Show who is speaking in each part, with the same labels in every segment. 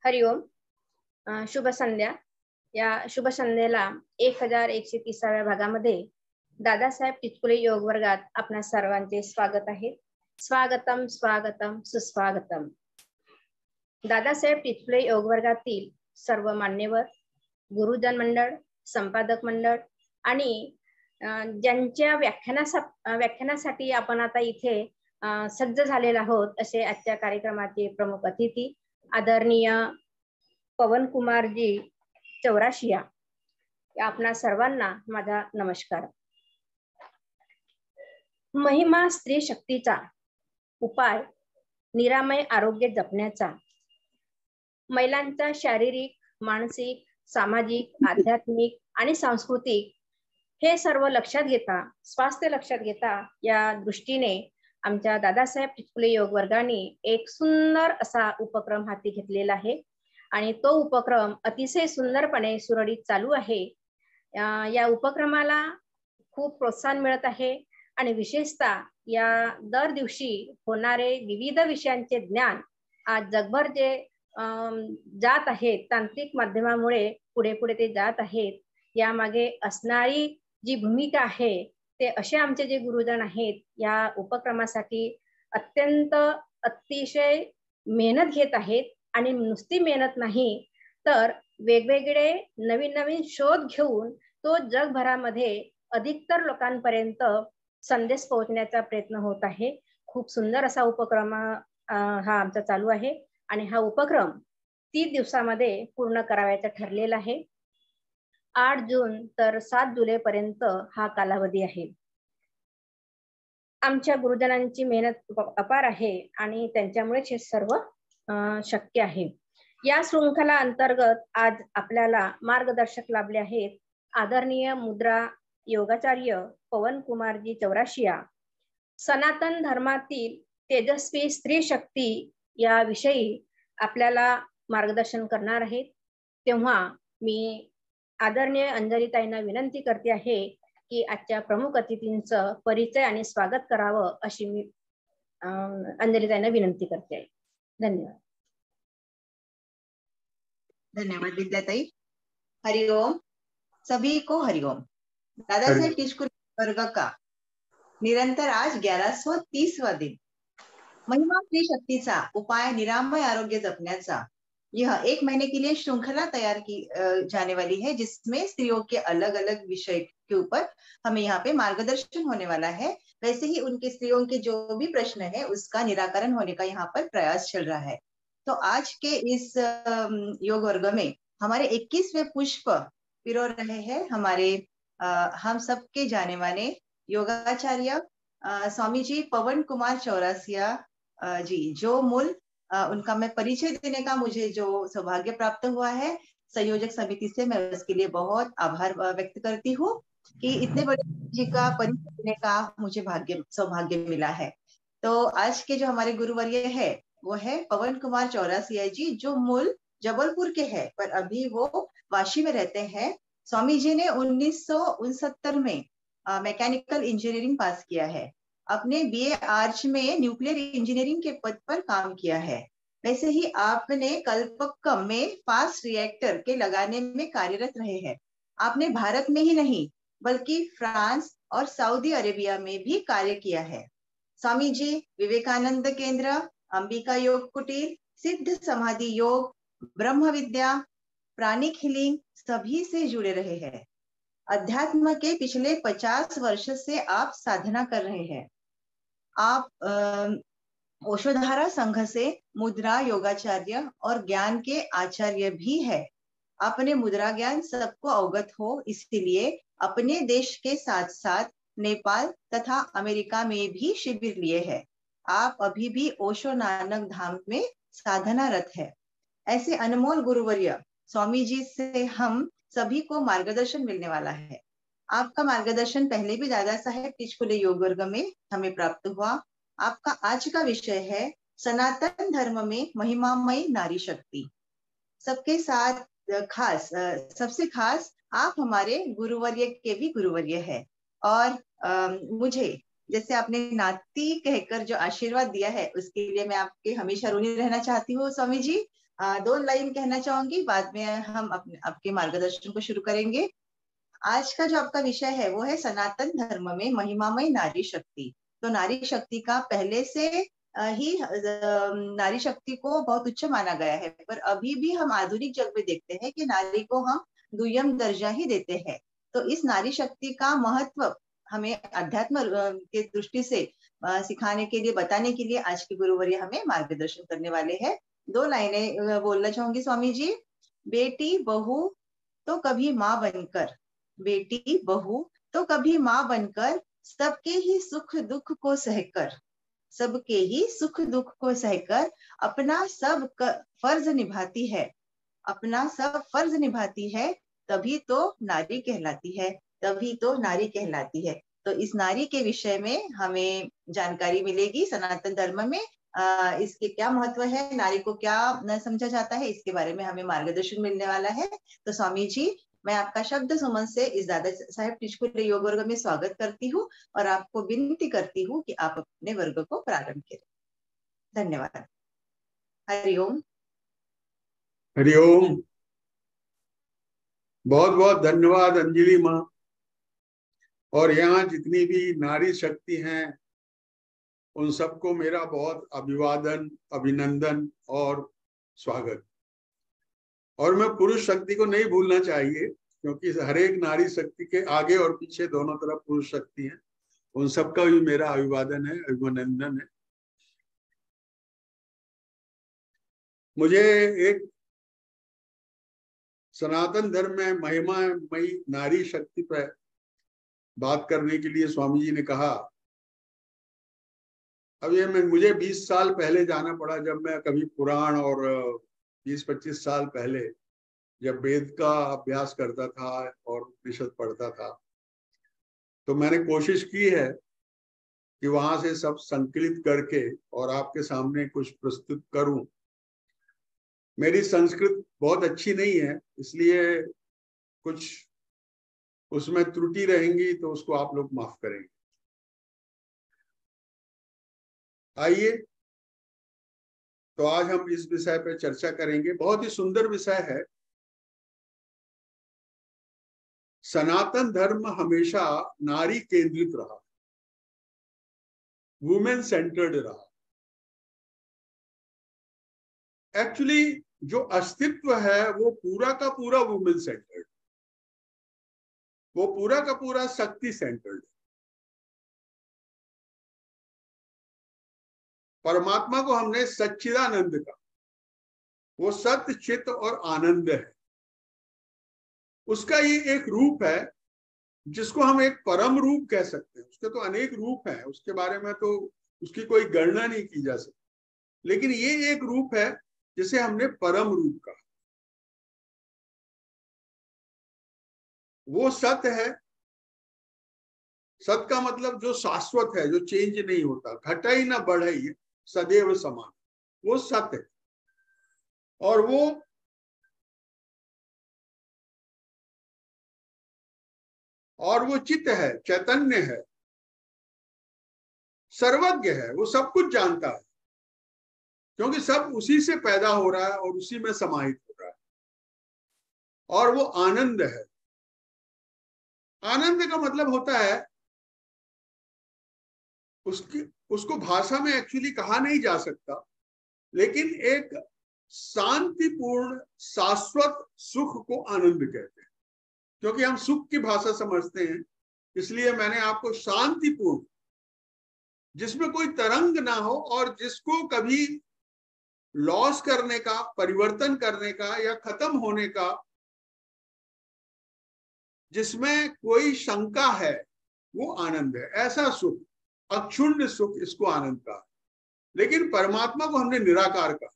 Speaker 1: हरिओम. शुभ संध्या. या शुभ संध्येला 1130व्या भागामध्ये दादासाहेब टिचकुले योग वर्गात आपणा सर्वांचे स्वागत आहे. स्वागतम स्वागतम सुस्वागतम. दादासाहेब टिचकुले योग वर्गातील सर्व मान्यवर, गुरुजन मंडळ, संपादक मंडळ आणि ज्यांच्या व्याख्यानासाठी आपण आता इथे सज्ज झालेला आहोत, असे आजच्या कार्यक्रमाचे प्रमुख अतिथी आदरणीय पवन कुमारजी चौराशिया, आपणा सर्वांना माझा नमस्कार. महिमा स्त्री शक्तीचा उपाय निरामय आरोग्य जपण्याचा. महिलांचा शारीरिक, मानसिक, सामाजिक, आध्यात्मिक आणि सांस्कृतिक हे सर्व लक्षात घेता, स्वास्थ्य लक्षात घेता, या दृष्टीने आमच्या दादासाहेब टिचकुले योग वर्गाने एक सुंदर असा उपक्रम हाती घेतलेला आहे आणि तो उपक्रम अतिशय सुंदरपणे सुरळीत चालू आहे. या उपक्रमाला खूप प्रोत्साहन मिळत आहे आणि विशेषतः या दर दिवशी होणारे विविध विषयांचे ज्ञान आज जगभर जे जात आहेत, तांत्रिक माध्यमामुळे पुढे पुढे ते जात आहेत, यामागे असणारी जी भूमिका आहे ते असे आमचे जे गुरुजन आहेत या उपक्रमासाठी अत्यंत अतिशय मेहनत घेत आहेत. आणि नुसती मेहनत नाही तर वेगवेगळे नवीन नवीन शोध घेऊन तो जगभरामध्ये अधिकतर लोकांपर्यंत संदेश पोहोचण्याचा प्रयत्न होत आहे. खूप सुंदर असा उपक्रम हा आमचा चालू आहे आणि हा उपक्रम 30 दिवसामध्ये पूर्ण करायचा ठरलेला आहे. 8 जून तर 7 जुलै पर्यंत हा कालावधी आहे. आमच्या गुरुजनांची मेहनत अपार आहे आणि त्यांच्यामुळेच हे सर्व शक्य आहे. या शृंखला अंतर्गत आज आपल्याला मार्गदर्शक लाभले आहेत आदरणीय मुद्रा योगाचार्य पवन कुमारजी चौराशिया. सनातन धर्मातील तेजस्वी स्त्री शक्ती या विषयी आपल्याला मार्गदर्शन करणार आहेत. तेव्हा मी आदरणीय अंजलीताईंना विनंती करते आहे की आजच्या प्रमुख अतिथींचं परिचय आणि स्वागत करावं, अशी मी अंजलीताईंना विनंती करते आहे. धन्यवाद.
Speaker 2: धन्यवाद विद्याताई. हरिओम. सभी को हरिओम. दादासाहेब टिचकुले वर्ग का निरंतर आज 1130वां दिन. महिमा स्त्री शक्तीचा उपाय निरामय आरोग्य जपण्याचा. यह 1 महीने के लिए श्रृंखला तैयार की जाने वाली है, जिसमें स्त्रियों के अलग अलग विषय के ऊपर हमें यहाँ पे मार्गदर्शन होने वाला है. वैसे ही उनके स्त्रियों के जो भी प्रश्न है उसका निराकरण होने का यहाँ पर प्रयास चल रहा है. तो आज के इस योग वर्ग में हमारे 21वें पुष्प पिरो रहे हैं हमारे हम सबके जाने वाले योगाचार्य स्वामी जी पवन कुमार चौरासिया जी, जो मूल उनका मैं परिचय देने का मुझे जो सौभाग्य प्राप्त हुआ है संयोजक समिति से, मैं उसके लिए बहुत आभार व्यक्त करती हूँ कि इतने बड़े जी का परिचय देने का मुझे सौभाग्य मिला है. तो आज के जो हमारे गुरुवर्य है वो है पवन कुमार चौरासिया जी, जो मूल जबलपुर के हैं पर अभी वो वाशी में रहते हैं. स्वामी जी ने 1969 में मैकेनिकल इंजीनियरिंग पास किया है. अपने बीए आर्च में न्यूक्लियर इंजीनियरिंग के पद पर काम किया है. वैसे ही आपने कल्पक्कम में फास्ट रिएक्टर के लगाने में कार्यरत रहे हैं. आपने भारत में ही नहीं बल्कि फ्रांस और सऊदी अरेबिया में भी कार्य किया है. स्वामी जी विवेकानंद केंद्र, अंबिका योग कुटीर, सिद्ध समाधि योग, ब्रह्म विद्या, प्राणिक हीलिंग सभी से जुड़े रहे हैं. अध्यात्म के पिछले 50 वर्ष से आप साधना कर रहे हैं. आप ओशोधारा संघ से मुद्रा योगाचार्य और ज्ञान के आचार्य भी है. अपने मुद्रा ज्ञान सबको अवगत हो, इसलिए अपने देश के साथ साथ नेपाल तथा अमेरिका में भी शिविर लिए हैं. आप अभी भी ओशो नानक धाम में साधनारत है. ऐसे अनमोल गुरुवर्य स्वामी जी से हम सभी को मार्गदर्शन मिलने वाला है. आपका मार्गदर्शन पहले भी दादा साहेब टिचकुले योग वर्ग में हमें प्राप्त हुआ. आपका आज का विषय है सनातन धर्म में महिमामयी नारी शक्ति. सबके साथ सबसे खास आप हमारे गुरुवर्य के भी गुरुवर्य है. और मुझे जैसे आपने नाती कहकर जो आशीर्वाद दिया है उसके लिए मैं आपके हमेशा ऋणी रहना चाहती हूँ स्वामी जी. दो लाइन कहना चाहूंगी, बाद में हम आपके मार्गदर्शन को शुरू करेंगे। आज का जो आपका विषय है वो है सनातन धर्म में महिमामय नारी शक्ति। तो नारी शक्ति का पहले से ही नारी शक्ति को बहुत उच्च माना गया है, पर अभी भी हम आधुनिक जग में देखते हैं कि नारी को हम दुय्यम दर्जा ही देते हैं। तो इस नारी शक्ति का महत्व हमें अध्यात्म के दृष्टि से सिखाने के लिए, बताने के लिए आज के गुरुवर्य हमें मार्गदर्शन करने वाले हैं। दो लाइनें बोलना चाहूंगी स्वामी जी। बेटी बहू तो कभी माँ बनकर, बेटी बहू तो कभी माँ बनकर, सबके ही सुख दुख को सहकर, सबके ही सुख दुख को सहकर अपना सब फर्ज निभाती है, अपना सब फर्ज निभाती है, तभी तो नारी कहलाती है, तभी तो नारी कहलाती है। तो इस नारी के विषय में हमें जानकारी मिलेगी। सनातन धर्म में इसके क्या महत्व है, नारी को क्या न समझा जाता है, इसके बारे में हमें मार्गदर्शन मिलने वाला है। तो स्वामी जी, मैं आपका शब्द सुमन से इस दादा साहेब टिचकुरे योग वर्ग में स्वागत करती हूँ और आपको विनती करती हूँ कि आप अपने वर्ग को प्रारंभ करें। धन्यवाद। हरिओम।
Speaker 3: हरिओम। बहुत बहुत धन्यवाद अंजलि माँ। और यहाँ जितनी भी नारी शक्ति हैं उन सबको मेरा बहुत अभिवादन, अभिनंदन और स्वागत। और मैं पुरुष शक्ति को नहीं भूलना चाहिए, क्योंकि हर एक नारी शक्ति के आगे और पीछे दोनों तरफ पुरुष शक्ति है। उन सबका भी मेरा अभिवादन है, अभिनंदन है। मुझे एक सनातन धर्म में महिमामयी नारी शक्ति पर बात करने के लिए स्वामी जी ने कहा। अब ये मुझे 20 साल पहले जाना पड़ा, जब मैं कभी पुराण और 20-25 साल पहले जब वेद का अभ्यास करता था और उपनिषद पढ़ता था, तो मैंने कोशिश की है कि वहां से सब संकलित करके और आपके सामने कुछ प्रस्तुत करूं। मेरी संस्कृत बहुत अच्छी नहीं है, इसलिए कुछ उसमें त्रुटि रहेंगी तो उसको आप लोग माफ करेंगे। आइए, तो आज हम इस विषय पर चर्चा करेंगे। बहुत ही सुंदर विषय है। सनातन धर्म हमेशा नारी केंद्रित रहा, वुमेन सेंटर्ड रहा। एक्चुअली जो अस्तित्व है वो पूरा का पूरा वुमेन सेंटर्ड, वो पूरा का पूरा शक्ति सेंटर्ड। परमात्मा को हमने सच्चिदानंद का, वो सत्य चित और आनंद है, उसका ये एक रूप है जिसको हम एक परम रूप कह सकते हैं। उसके तो अनेक रूप हैं, उसके बारे में तो उसकी कोई गणना नहीं की जा सकती, लेकिन ये एक रूप है जिसे हमने परम रूप कहा। वो सत्य है। सत्य का मतलब जो शाश्वत है, जो चेंज नहीं होता, घटा ही ना बढ़े, सदैव समान, वो सत्य है। और वो चित्त है, चैतन्य है, सर्वज्ञ है, वो सब कुछ जानता है, क्योंकि सब उसी से पैदा हो रहा है और उसी में समाहित हो रहा है। और वो आनंद है। आनंद का मतलब होता है उसको भाषा में एक्चुअली कहा नहीं जा सकता, लेकिन एक शांतिपूर्ण शाश्वत सुख को आनंद कहते हैं। क्योंकि हम सुख की भाषा समझते हैं, इसलिए मैंने आपको शांतिपूर्ण, जिसमें कोई तरंग ना हो और जिसको कभी लॉस करने का, परिवर्तन करने का या खत्म होने का, जिसमें कोई शंका है, वो आनंद है। ऐसा सुख, अक्षुण्ण सुख, इसको आनंद कहा। लेकिन परमात्मा को हमने निराकार कहा।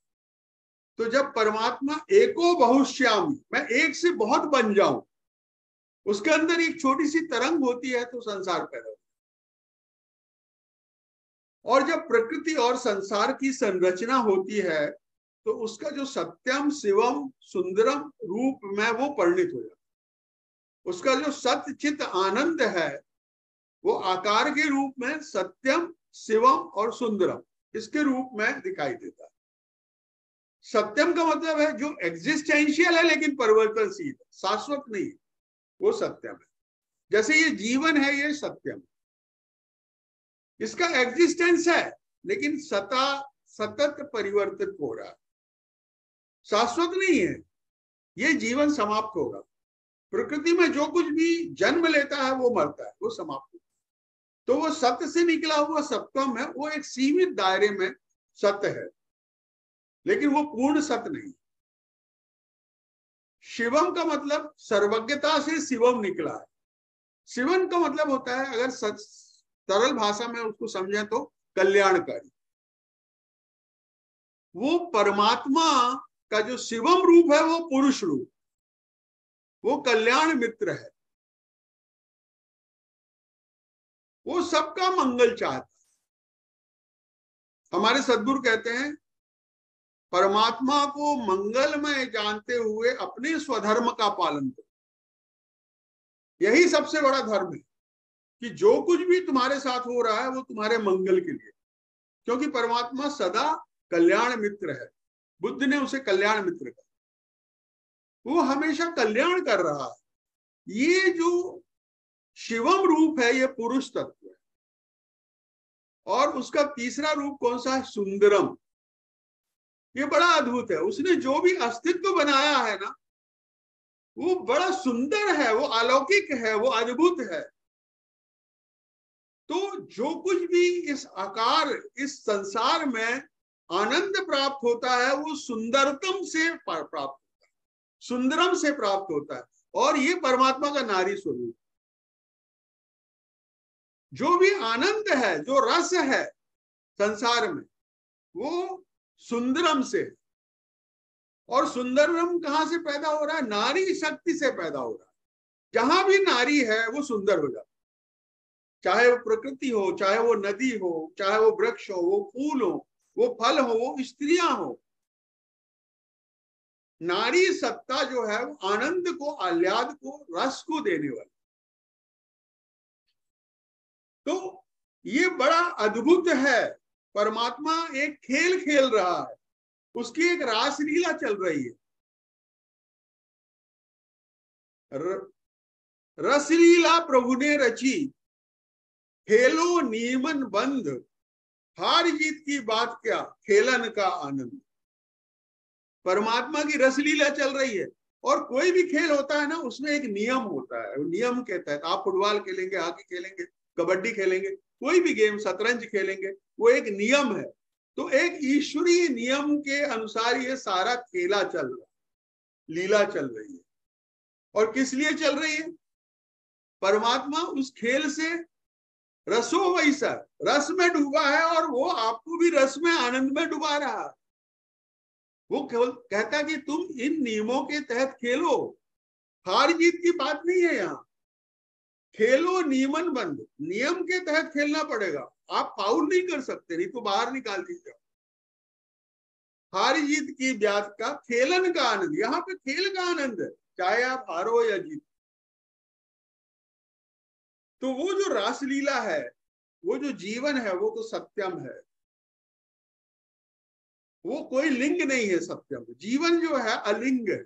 Speaker 3: तो जब परमात्मा एको बहुश्यामी, मैं एक से बहुत बन जाऊं, उसके अंदर एक छोटी सी तरंग होती है तो संसार पैदा होता है। और जब प्रकृति और संसार की संरचना होती है तो उसका जो सत्यम शिवम सुंदरम रूप में वो परिणित हो जाता है। उसका जो सत्य चित आनंद है वो आकार के रूप में सत्यम शिवम और सुंदरम, इसके रूप में दिखाई देता है। सत्यम का मतलब है जो एग्जिस्टेंशियल है लेकिन परिवर्तनशील है, शाश्वत नहीं है, वो सत्यम है। जैसे ये जीवन है, ये सत्यम है, इसका एग्जिस्टेंस है लेकिन सतत परिवर्तित हो रहा है, शाश्वत नहीं है। ये जीवन समाप्त होगा। प्रकृति में जो कुछ भी जन्म लेता है वो मरता है, वो समाप्त होता है। तो वो सत्य से निकला हुआ सत्यम है, वो एक सीमित दायरे में सत्य है, लेकिन वो पूर्ण सत्य नहीं। शिवम का मतलब सर्वज्ञता से शिवम निकला है। शिवम का मतलब होता है, अगर सरल भाषा में उसको समझें तो कल्याणकारी। वो परमात्मा का जो शिवम रूप है वो पुरुष रूप, वो कल्याण मित्र है, वो सबका मंगल चाहता है। हमारे सद्गुरु कहते हैं परमात्मा को मंगलमय जानते हुए अपने स्वधर्म का पालन करो। यही सबसे बड़ा धर्म है कि जो कुछ भी तुम्हारे साथ हो रहा है वो तुम्हारे मंगल के लिए, क्योंकि परमात्मा सदा कल्याण मित्र है। बुद्ध ने उसे कल्याण मित्र कहा, वो हमेशा कल्याण कर रहा है। ये जो शिवम रूप है ये पुरुष तत्व है, और उसका तीसरा रूप कौन सा है? सुंदरम। ये बड़ा अद्भुत है। उसने जो भी अस्तित्व बनाया है ना, वो बड़ा सुंदर है, वो अलौकिक है, वो अद्भुत है। तो जो कुछ भी इस आकार, इस संसार में आनंद प्राप्त होता है वो सुंदरतम से प्राप्त होता है, सुंदरम से प्राप्त होता है, और ये परमात्मा का नारी स्वरूप। जो भी आनंद है, जो रस है संसार में, वो सुंदरम से। और सुंदरम कहां से पैदा हो रहा है? नारी शक्ति से पैदा हो रहा है। जहां भी नारी है वो सुंदर हो जाता है, चाहे वो प्रकृति हो, चाहे वो नदी हो, चाहे वो वृक्ष हो, वो फूल हो, वो फल हो, वो स्त्रियां हो। नारी सत्ता जो है वो आनंद को, आह्लाद को, रस को देने वाली। तो ये बड़ा अद्भुत है। परमात्मा एक खेल खेल रहा है, उसकी एक रासलीला चल रही है। रसलीला प्रभु ने रची, खेलो नियमन बंद, हार जीत की बात क्या, खेलन का आनंद। परमात्मा की रसलीला चल रही है, और कोई भी खेल होता है ना, उसमें एक नियम होता है। नियम के तहत आप फुटबॉल खेलेंगे, हॉकी खेलेंगे, कबड्डी खेलेंगे, कोई भी गेम, शतरंज खेलेंगे, वो एक नियम है। तो एक ईश्वरीय नियम के अनुसार ये सारा खेला चल रहा है, लीला चल रही है। और किस लिए चल रही है? परमात्मा उस खेल से रसो वैसा, रस में डूबा है, और वो आपको भी रस में, आनंद में डुबा रहा है। वो कहता कि तुम इन नियमों के तहत खेलो, हार जीत की बात नहीं है यहाँ। खेलो नियमन बंद, नियम के तहत खेलना पड़ेगा। आप फाउल नहीं कर सकते, नहीं तो बाहर निकाल दीजिए। हार जीत की बात का, खेलन का आनंद। यहाँ पे खेल का आनंद है, चाहे आप हारो या जीत। तो वो जो रासलीला है, वो जो जीवन है, वो तो सत्यम है। वो कोई लिंग नहीं है सत्यम। जीवन जो है अलिंग है,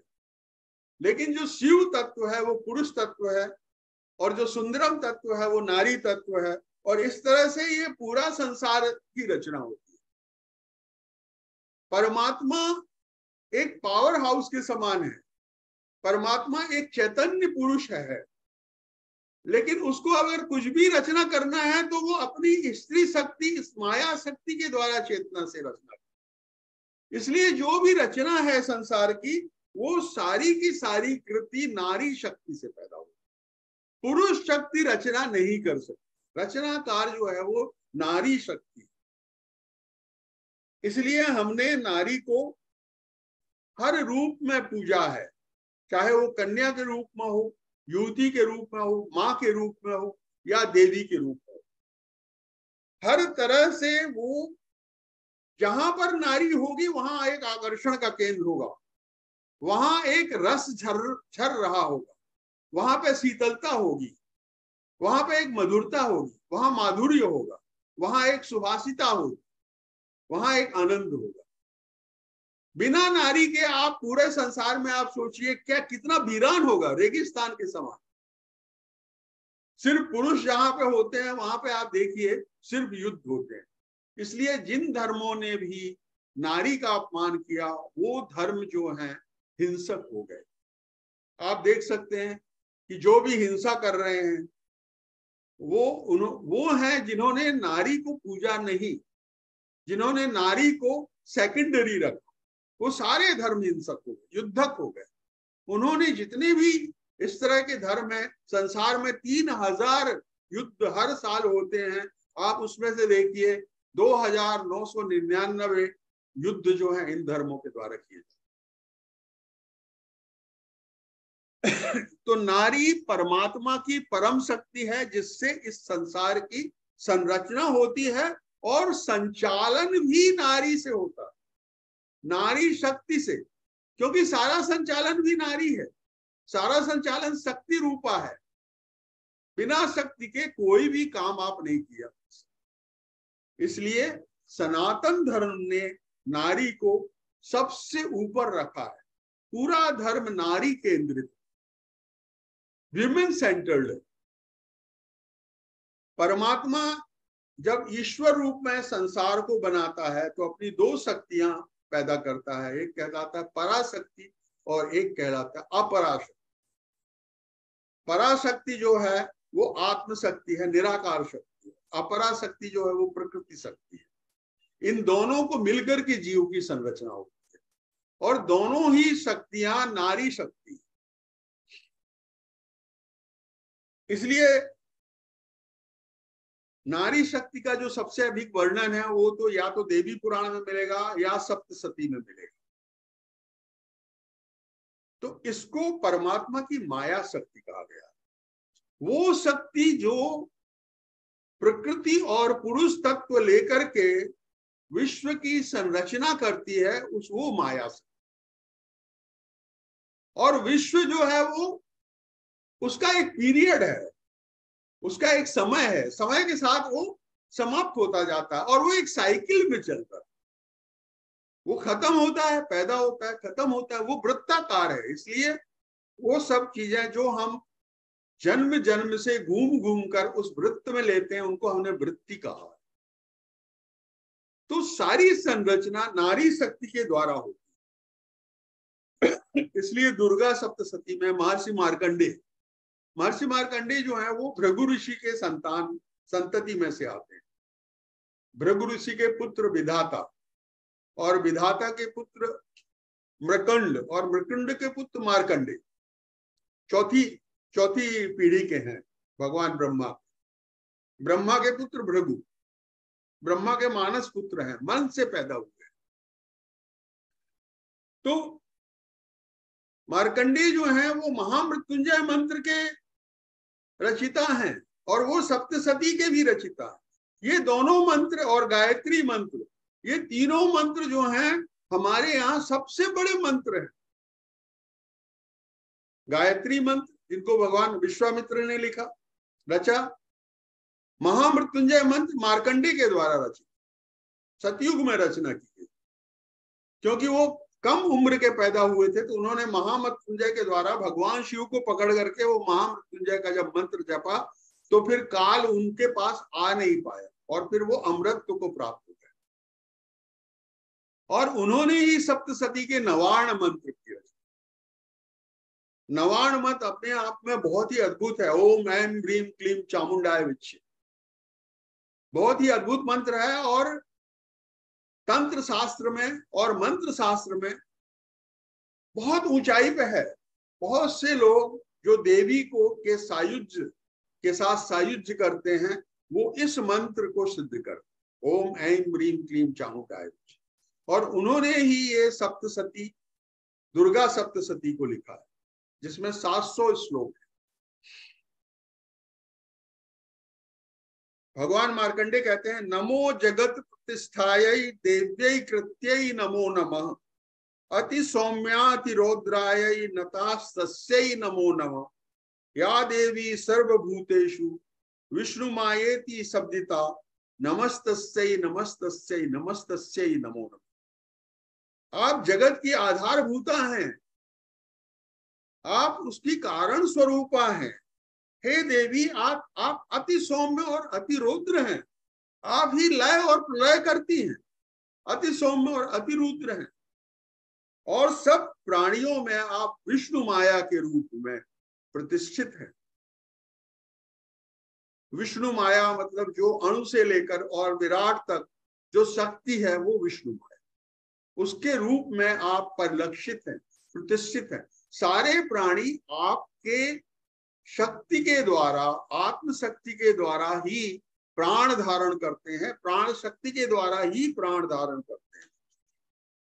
Speaker 3: लेकिन जो शिव तत्व है वो पुरुष तत्व है, और जो सुंदरम तत्व है वो नारी तत्व है। और इस तरह से ये पूरा संसार की रचना होती है। परमात्मा एक पावर हाउस के समान है। परमात्मा एक चैतन्य पुरुष है, लेकिन उसको अगर कुछ भी रचना करना है तो वो अपनी स्त्री शक्ति, इस माया शक्ति के द्वारा चेतना से रचना। इसलिए जो भी रचना है संसार की, वो सारी की सारी कृति नारी शक्ति से पैदा हुई। पुरुष शक्ति रचना नहीं कर सकती। रचनाकार जो है वो नारी शक्ति। इसलिए हमने नारी को हर रूप में पूजा है, चाहे वो कन्या के रूप में हो, युवती के रूप में हो, माँ के रूप में हो, या देवी के रूप में हो। हर तरह से वो, जहां पर नारी होगी वहां एक आकर्षण का केंद्र होगा, वहां एक रस झर रहा होगा, वहां पे शीतलता होगी, वहां पे एक मधुरता होगी, वहां माधुर्य होगा, वहां एक सुभाषिता होगी, वहां एक आनंद होगा। बिना नारी के आप पूरे संसार में आप सोचिए क्या कितना वीरान होगा, रेगिस्तान के समान। सिर्फ पुरुष जहां पे होते हैं वहां पे आप देखिए सिर्फ युद्ध होते हैं। इसलिए जिन धर्मों ने भी नारी का अपमान किया वो धर्म जो है हिंसक हो गए। आप देख सकते हैं कि जो भी हिंसा कर रहे हैं वो हैं जिन्होंने नारी को पूजा नहीं, जिन्होंने नारी को सेकेंडरी रखा, वो सारे धर्म हिंसक हो गए, युद्धक हो गए। उन्होंने जितने भी इस तरह के धर्म है, संसार में 3000 युद्ध हर साल होते हैं, आप उसमें से देखिए 2999 युद्ध जो है इन धर्मों के द्वारा किए जाते। तो नारी परमात्मा की परम शक्ति है जिससे इस संसार की संरचना होती है और संचालन भी नारी से होता है, नारी शक्ति से, क्योंकि सारा संचालन भी नारी है, सारा संचालन शक्ति रूपा है। बिना शक्ति के कोई भी काम आप नहीं किया। इसलिए सनातन धर्म ने नारी को सबसे ऊपर रखा है। पूरा धर्म नारी केंद्रित, विमेन सेंटर्ड है। परमात्मा जब ईश्वर रूप में संसार को बनाता है तो अपनी दो शक्तियां पैदा करता है, एक कहलाता है पराशक्ति और एक कहलाता है अपराशक्ति। पराशक्ति जो है वो आत्मशक्ति है, निराकार शक्ति। अपराशक्ति जो है वो प्रकृति शक्ति है। इन दोनों को मिलकर के जीव की संरचना होती है और दोनों ही शक्तियां नारी शक्ति है। इसलिए नारी शक्ति का जो सबसे अधिक वर्णन है वो तो या तो देवी पुराण में मिलेगा या सप्तशती में मिलेगा। तो इसको परमात्मा की माया शक्ति कहा गया। वो शक्ति जो प्रकृति और पुरुष तत्व लेकर के विश्व की संरचना करती है, वो माया शक्ति। और विश्व जो है वो उसका एक पीरियड है, उसका एक समय है, समय के साथ वो समाप्त होता जाता है और वो एक साइकिल में चलता है। वो खत्म होता है, पैदा होता है, खत्म होता है, वो वृत्ताकार है। इसलिए वो सब चीजें जो हम जन्म जन्म से घूम घूम कर उस वृत्त में लेते हैं उनको हमने वृत्ति कहा। तो सारी संरचना नारी शक्ति के द्वारा होती है। इसलिए दुर्गा सप्तशती में महर्षि मार्कंडेय जो है वो भृगु ऋषि के संतति में से आते हैं। भृगु ऋषि के पुत्र विधाता और विधाता के पुत्र मृकंड और मृकंड के पुत्र मार्कंडेय, चौथी पीढ़ी के हैं भगवान ब्रह्मा। ब्रह्मा के पुत्र भृगु, ब्रह्मा के मानस पुत्र हैं, मन से पैदा हुए। तो मार्कंडेय जो हैं वो महामृत्युंजय मंत्र के रचिता हैं और वो सप्तशती के भी रचिता हैं। ये दोनों मंत्र और गायत्री मंत्र, ये तीनों मंत्र जो हैं हमारे यहाँ सबसे बड़े मंत्र हैं। गायत्री मंत्र जिनको भगवान विश्वामित्र ने रचा, महामृत्युंजय मंत्र मार्कंडेय के द्वारा रचित, सतयुग में रचना की गई। क्योंकि वो कम उम्र के पैदा हुए थे तो उन्होंने महामृत्युंजय के द्वारा भगवान शिव को पकड़ करके वो महामृत्युंजय का जब मंत्र जपा तो फिर काल उनके पास आ नहीं पाया और फिर वो अमृत को प्राप्त हो गए। और उन्होंने ही सप्तशती के नवार्ण मंत्र किया। नवार्ण मंत्र अपने आप में बहुत ही अद्भुत है। ओम ऐं ह्रीं क्लीं चामुंडाय विच्चे, बहुत ही अद्भुत मंत्र है। और तंत्र शास्त्र में और मंत्र शास्त्र में बहुत ऊंचाई पे है। बहुत से लोग जो देवी को के साथ सायुज्य करते हैं वो इस मंत्र को सिद्ध करते, ओम ऐं ह्रीं क्लीं चामुंडाय विच्चे। और उन्होंने ही ये सप्तशती, दुर्गा सप्तशती को लिखा है जिसमें 700 श्लोक है। भगवान मार्कंडेय कहते हैं नमो जगत प्रतिष्ठायै देव्यै कृत्यै नमो नमः, अति सौम्याति रौद्रायै नतास्तस्यै नमो नमः, या देवी सर्वभूतेषु विष्णुमायेति शब्दिता, नमस्तस्यै नमस्तस्यै नमस्तस्यै नमो नमः। आप जगत की आधारभूता हैं, आप उसकी कारण स्वरूपा हैं। हे देवी, आप अति सौम्य और अति रौद्र हैं। आप ही लय और प्रलय करती हैं, अति सौम्य और अति रुद्र हैं। और सब प्राणियों में आप विष्णु माया के रूप में प्रतिष्ठित हैं। विष्णु माया मतलब जो अणु से लेकर और विराट तक जो शक्ति है वो विष्णु माया, उसके रूप में आप परिलक्षित हैं, प्रतिष्ठित हैं। सारे प्राणी आपके शक्ति के द्वारा, आत्म शक्ति के द्वारा ही प्राण धारण करते हैं, प्राण शक्ति के द्वारा ही प्राण धारण करते हैं।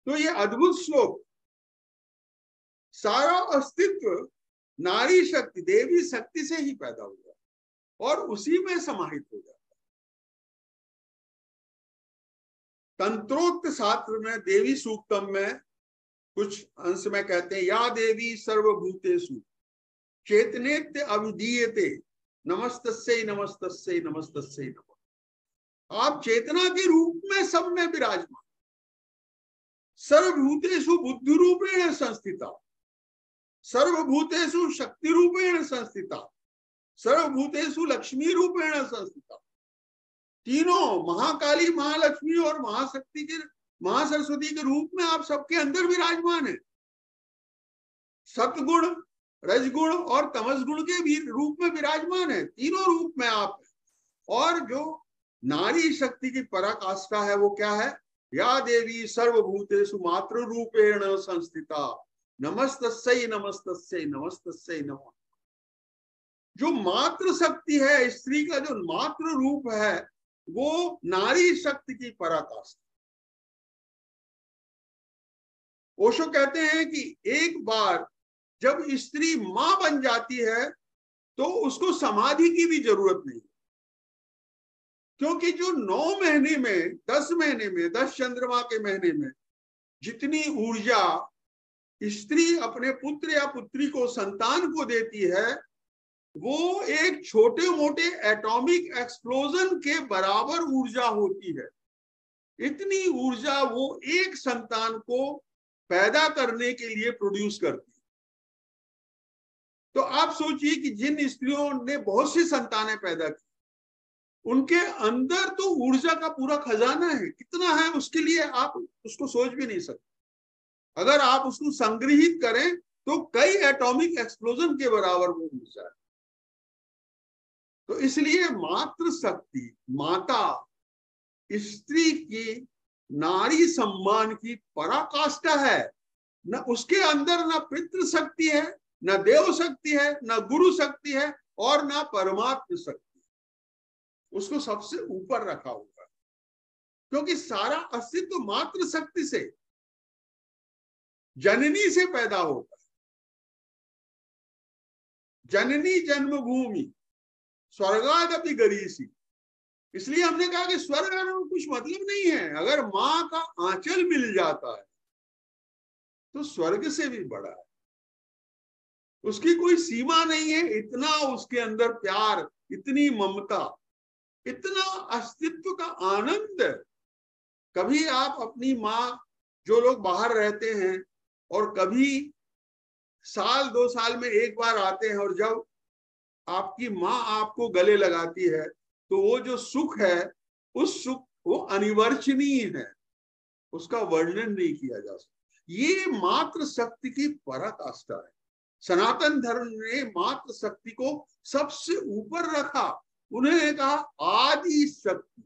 Speaker 3: तो ये अद्भुत श्लोक, सारा अस्तित्व नारी शक्ति, देवी शक्ति से ही पैदा हुआ और उसी में समाहित हो जाता है। तंत्रोक्त शास्त्र में देवी सूक्तम में कुछ अंश में कहते हैं, या देवी सर्वभूतेषु चेतनेत्य अभिधीयते नमस्तस्यै नमस्तस्यै नमस्तस्यै नमः। आप चेतना के रूप में सब में विराजमान, सर्वभूतेषु बुद्धि रूपेण संस्थिता, सर्वभूतेषु शक्ति रूपेण संस्थिता, सर्वभूतेषु लक्ष्मी रूपेण संस्थिता। तीनों महाकाली, महालक्ष्मी और महाशक्ति के, महासरस्वती के रूप में आप सबके अंदर विराजमान है। सतगुण, रजगुण और तमस गुण के भी रूप में विराजमान है, तीनों रूप में आप है। और जो नारी शक्ति की पराकाष्ठा है वो क्या है? या देवी सर्वभूतेषु मातृ रूपेण संस्थिता नमस्तस्यै नमस्तस्यै नमस्तस्यै नमः। जो मातृ शक्ति है, स्त्री का जो मातृ रूप है वो नारी शक्ति की पराकाष्ठा। ओशो कहते हैं कि एक बार जब स्त्री मां बन जाती है तो उसको समाधि की भी जरूरत नहीं, क्योंकि जो 9 महीने में, 10 महीने में, 10 चंद्रमा के महीने में जितनी ऊर्जा स्त्री अपने पुत्र या पुत्री को, संतान को देती है, वो एक छोटे मोटे एटॉमिक एक्सप्लोजन के बराबर ऊर्जा होती है। इतनी ऊर्जा वो एक संतान को पैदा करने के लिए प्रोड्यूस करती है। तो आप सोचिए कि जिन स्त्रियों ने बहुत सी संतानें पैदा की, उनके अंदर तो ऊर्जा का पूरा खजाना है। कितना है उसके लिए आप उसको सोच भी नहीं सकते। अगर आप उसको संग्रहित करें तो कई एटॉमिक एक्सप्लोजन के बराबर वो ऊर्जा है। तो इसलिए मातृ शक्ति, माता, स्त्री की नारी सम्मान की पराकाष्ठा है। न उसके अंदर न पितृ शक्ति है, न देव शक्ति है, न गुरु शक्ति है और न परमात्म शक्ति। उसको सबसे ऊपर रखा हुआ है, क्योंकि सारा अस्तित्व मातृ शक्ति से, जननी से पैदा होता है। जननी जन्मभूमि स्वर्गादपि गरीयसी। इसलिए हमने कहा कि स्वर्ग में कुछ मतलब नहीं है। अगर माँ का आंचल मिल जाता है तो स्वर्ग से भी बड़ा है, उसकी कोई सीमा नहीं है। इतना उसके अंदर प्यार, इतनी ममता, इतना अस्तित्व का आनंद। कभी आप अपनी माँ, जो लोग बाहर रहते हैं और कभी साल 2 साल में एक बार आते हैं, और जब आपकी माँ आपको गले लगाती है तो वो जो सुख है, उस सुख वो अनिवर्चनीय है, उसका वर्णन नहीं किया जा सकता। ये मातृ शक्ति की पराकाष्ठा है। सनातन धर्म ने मातृ शक्ति को सबसे ऊपर रखा। उन्होंने कहा आदि शक्ति,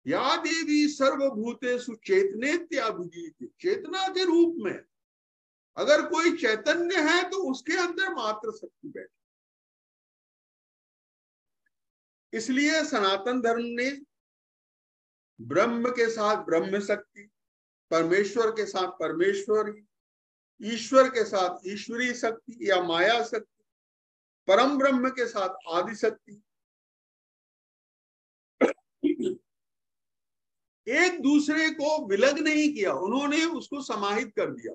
Speaker 3: या देवी सर्वभूतेषु चेतनेत्य अभिधीयते। चेतना के रूप में अगर कोई चैतन्य है तो उसके अंदर मातृ शक्ति बैठी। इसलिए सनातन धर्म ने ब्रह्म के साथ ब्रह्म शक्ति, परमेश्वर के साथ परमेश्वरी, ईश्वर के साथ ईश्वरीय शक्ति या माया शक्ति, परम ब्रह्म के साथ आदि शक्ति, एक दूसरे को विलग नहीं किया, उन्होंने उसको समाहित कर दिया।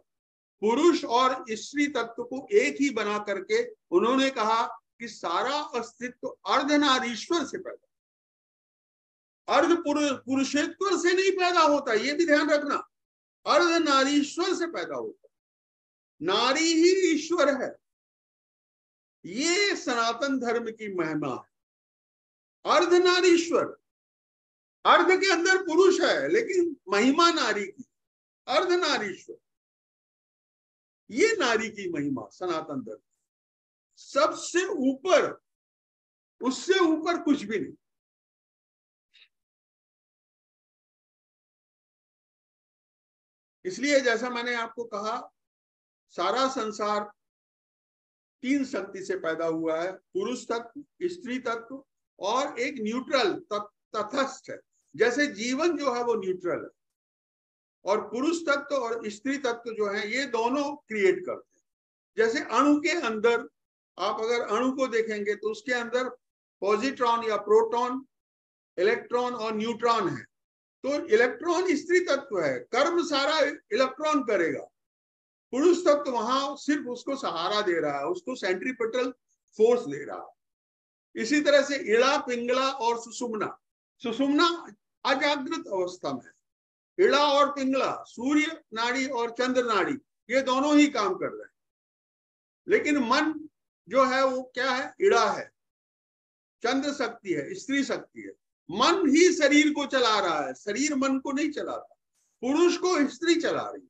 Speaker 3: पुरुष और स्त्री तत्व को एक ही बना करके उन्होंने कहा कि सारा अस्तित्व अर्धनारीश्वर से पैदा, अर्ध पुरुषेश्वर से नहीं पैदा होता। ये भी ध्यान रखना। अर्धनारीश्वर से पैदा होता है। नारी ही ईश्वर है। ये सनातन धर्म की महिमा है। अर्धनारीश्वर, अर्ध के अंदर पुरुष है लेकिन महिमा नारी की, अर्धनारीश्वर, ये नारी की महिमा सनातन धर्म। सबसे ऊपर, उससे ऊपर कुछ भी नहीं। इसलिए जैसा मैंने आपको कहा, सारा संसार 3 शक्ति से पैदा हुआ है, पुरुष तत्व, स्त्री तत्व और एक न्यूट्रल तटस्थ है। जैसे जीवन जो है वो न्यूट्रल है, और पुरुष तत्व और स्त्री तत्व जो है ये दोनों क्रिएट करते हैं। जैसे अणु के अंदर, आप अगर अणु को देखेंगे तो उसके अंदर पॉजिट्रॉन या प्रोटॉन, इलेक्ट्रॉन और न्यूट्रॉन है। तो इलेक्ट्रॉन स्त्री तत्व है, कर्म सारा इलेक्ट्रॉन करेगा। पुरुष तत्व वहां सिर्फ उसको सहारा दे रहा है, उसको सेंट्रीपिटल फोर्स दे रहा है। इसी तरह से इड़ा, पिंगला और सुषुम्ना, सुषुम्ना अजागृत अवस्था में, इड़ा और पिंगला, सूर्य नाड़ी और चंद्र नाड़ी, ये दोनों ही काम कर रहे हैं। लेकिन मन जो है वो क्या है? इड़ा है, चंद्र शक्ति है, स्त्री शक्ति है। मन ही शरीर को चला रहा है, शरीर मन को नहीं चलाता। पुरुष को स्त्री चला रही है।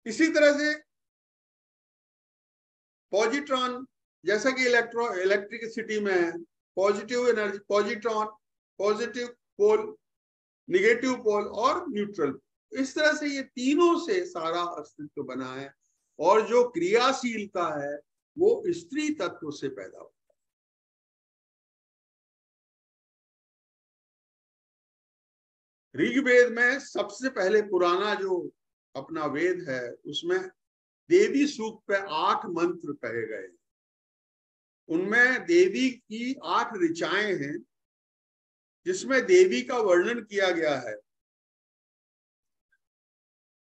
Speaker 3: इसी तरह से पॉजिट्रॉन, जैसा कि इलेक्ट्रिसिटी में है, positive energy, positron, positive pole, negative pole और न्यूट्रल। इस तरह से ये तीनों से सारा अस्तित्व बना है, और जो क्रियाशीलता है वो स्त्री तत्व से पैदा होता है। ऋग्वेद में सबसे पहले पुराना जो अपना वेद है, उसमें देवी सूक्त पे 8 मंत्र कहे गए। उनमें देवी की 8 ऋचाएं हैं, जिसमें देवी का वर्णन किया गया है।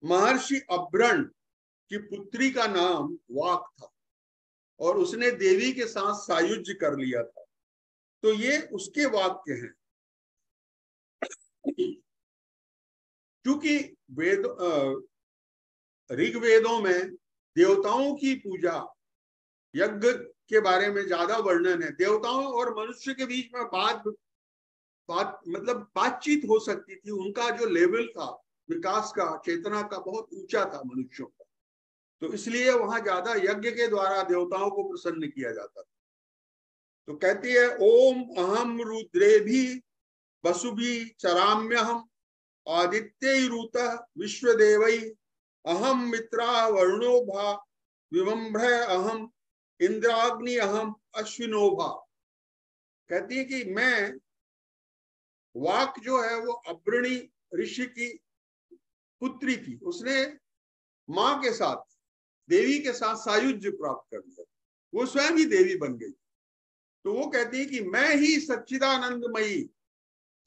Speaker 3: महर्षि अभ्रण की पुत्री का नाम वाक था, और उसने देवी के साथ सायुज्य कर लिया था। तो ये उसके वाक्य हैं। क्योंकि ऋग्वेदों में देवताओं की पूजा, यज्ञ के बारे में ज्यादा वर्णन है। देवताओं और मनुष्य के बीच में बातचीत हो सकती थी। उनका जो लेवल था विकास का, चेतना का, बहुत ऊंचा था मनुष्यों का। तो इसलिए वहां ज्यादा यज्ञ के द्वारा देवताओं को प्रसन्न किया जाता था। तो कहती है, ओम अहम रुद्रेभि वसुभि चराम्यहम आदित्यैरुत विश्वदेवै अहम मित्रा वर्णोभा विवम्भ्र अहम इंद्राग्नि अहम अश्विनोभा। कहती है कि मैं, वाक जो है वो अब्रणी ऋषि की पुत्री थी। उसने मां के साथ, देवी के साथ सायुज्य प्राप्त कर लिया, वो स्वयं ही देवी बन गई। तो वो कहती है कि मैं ही सच्चिदानंदमयी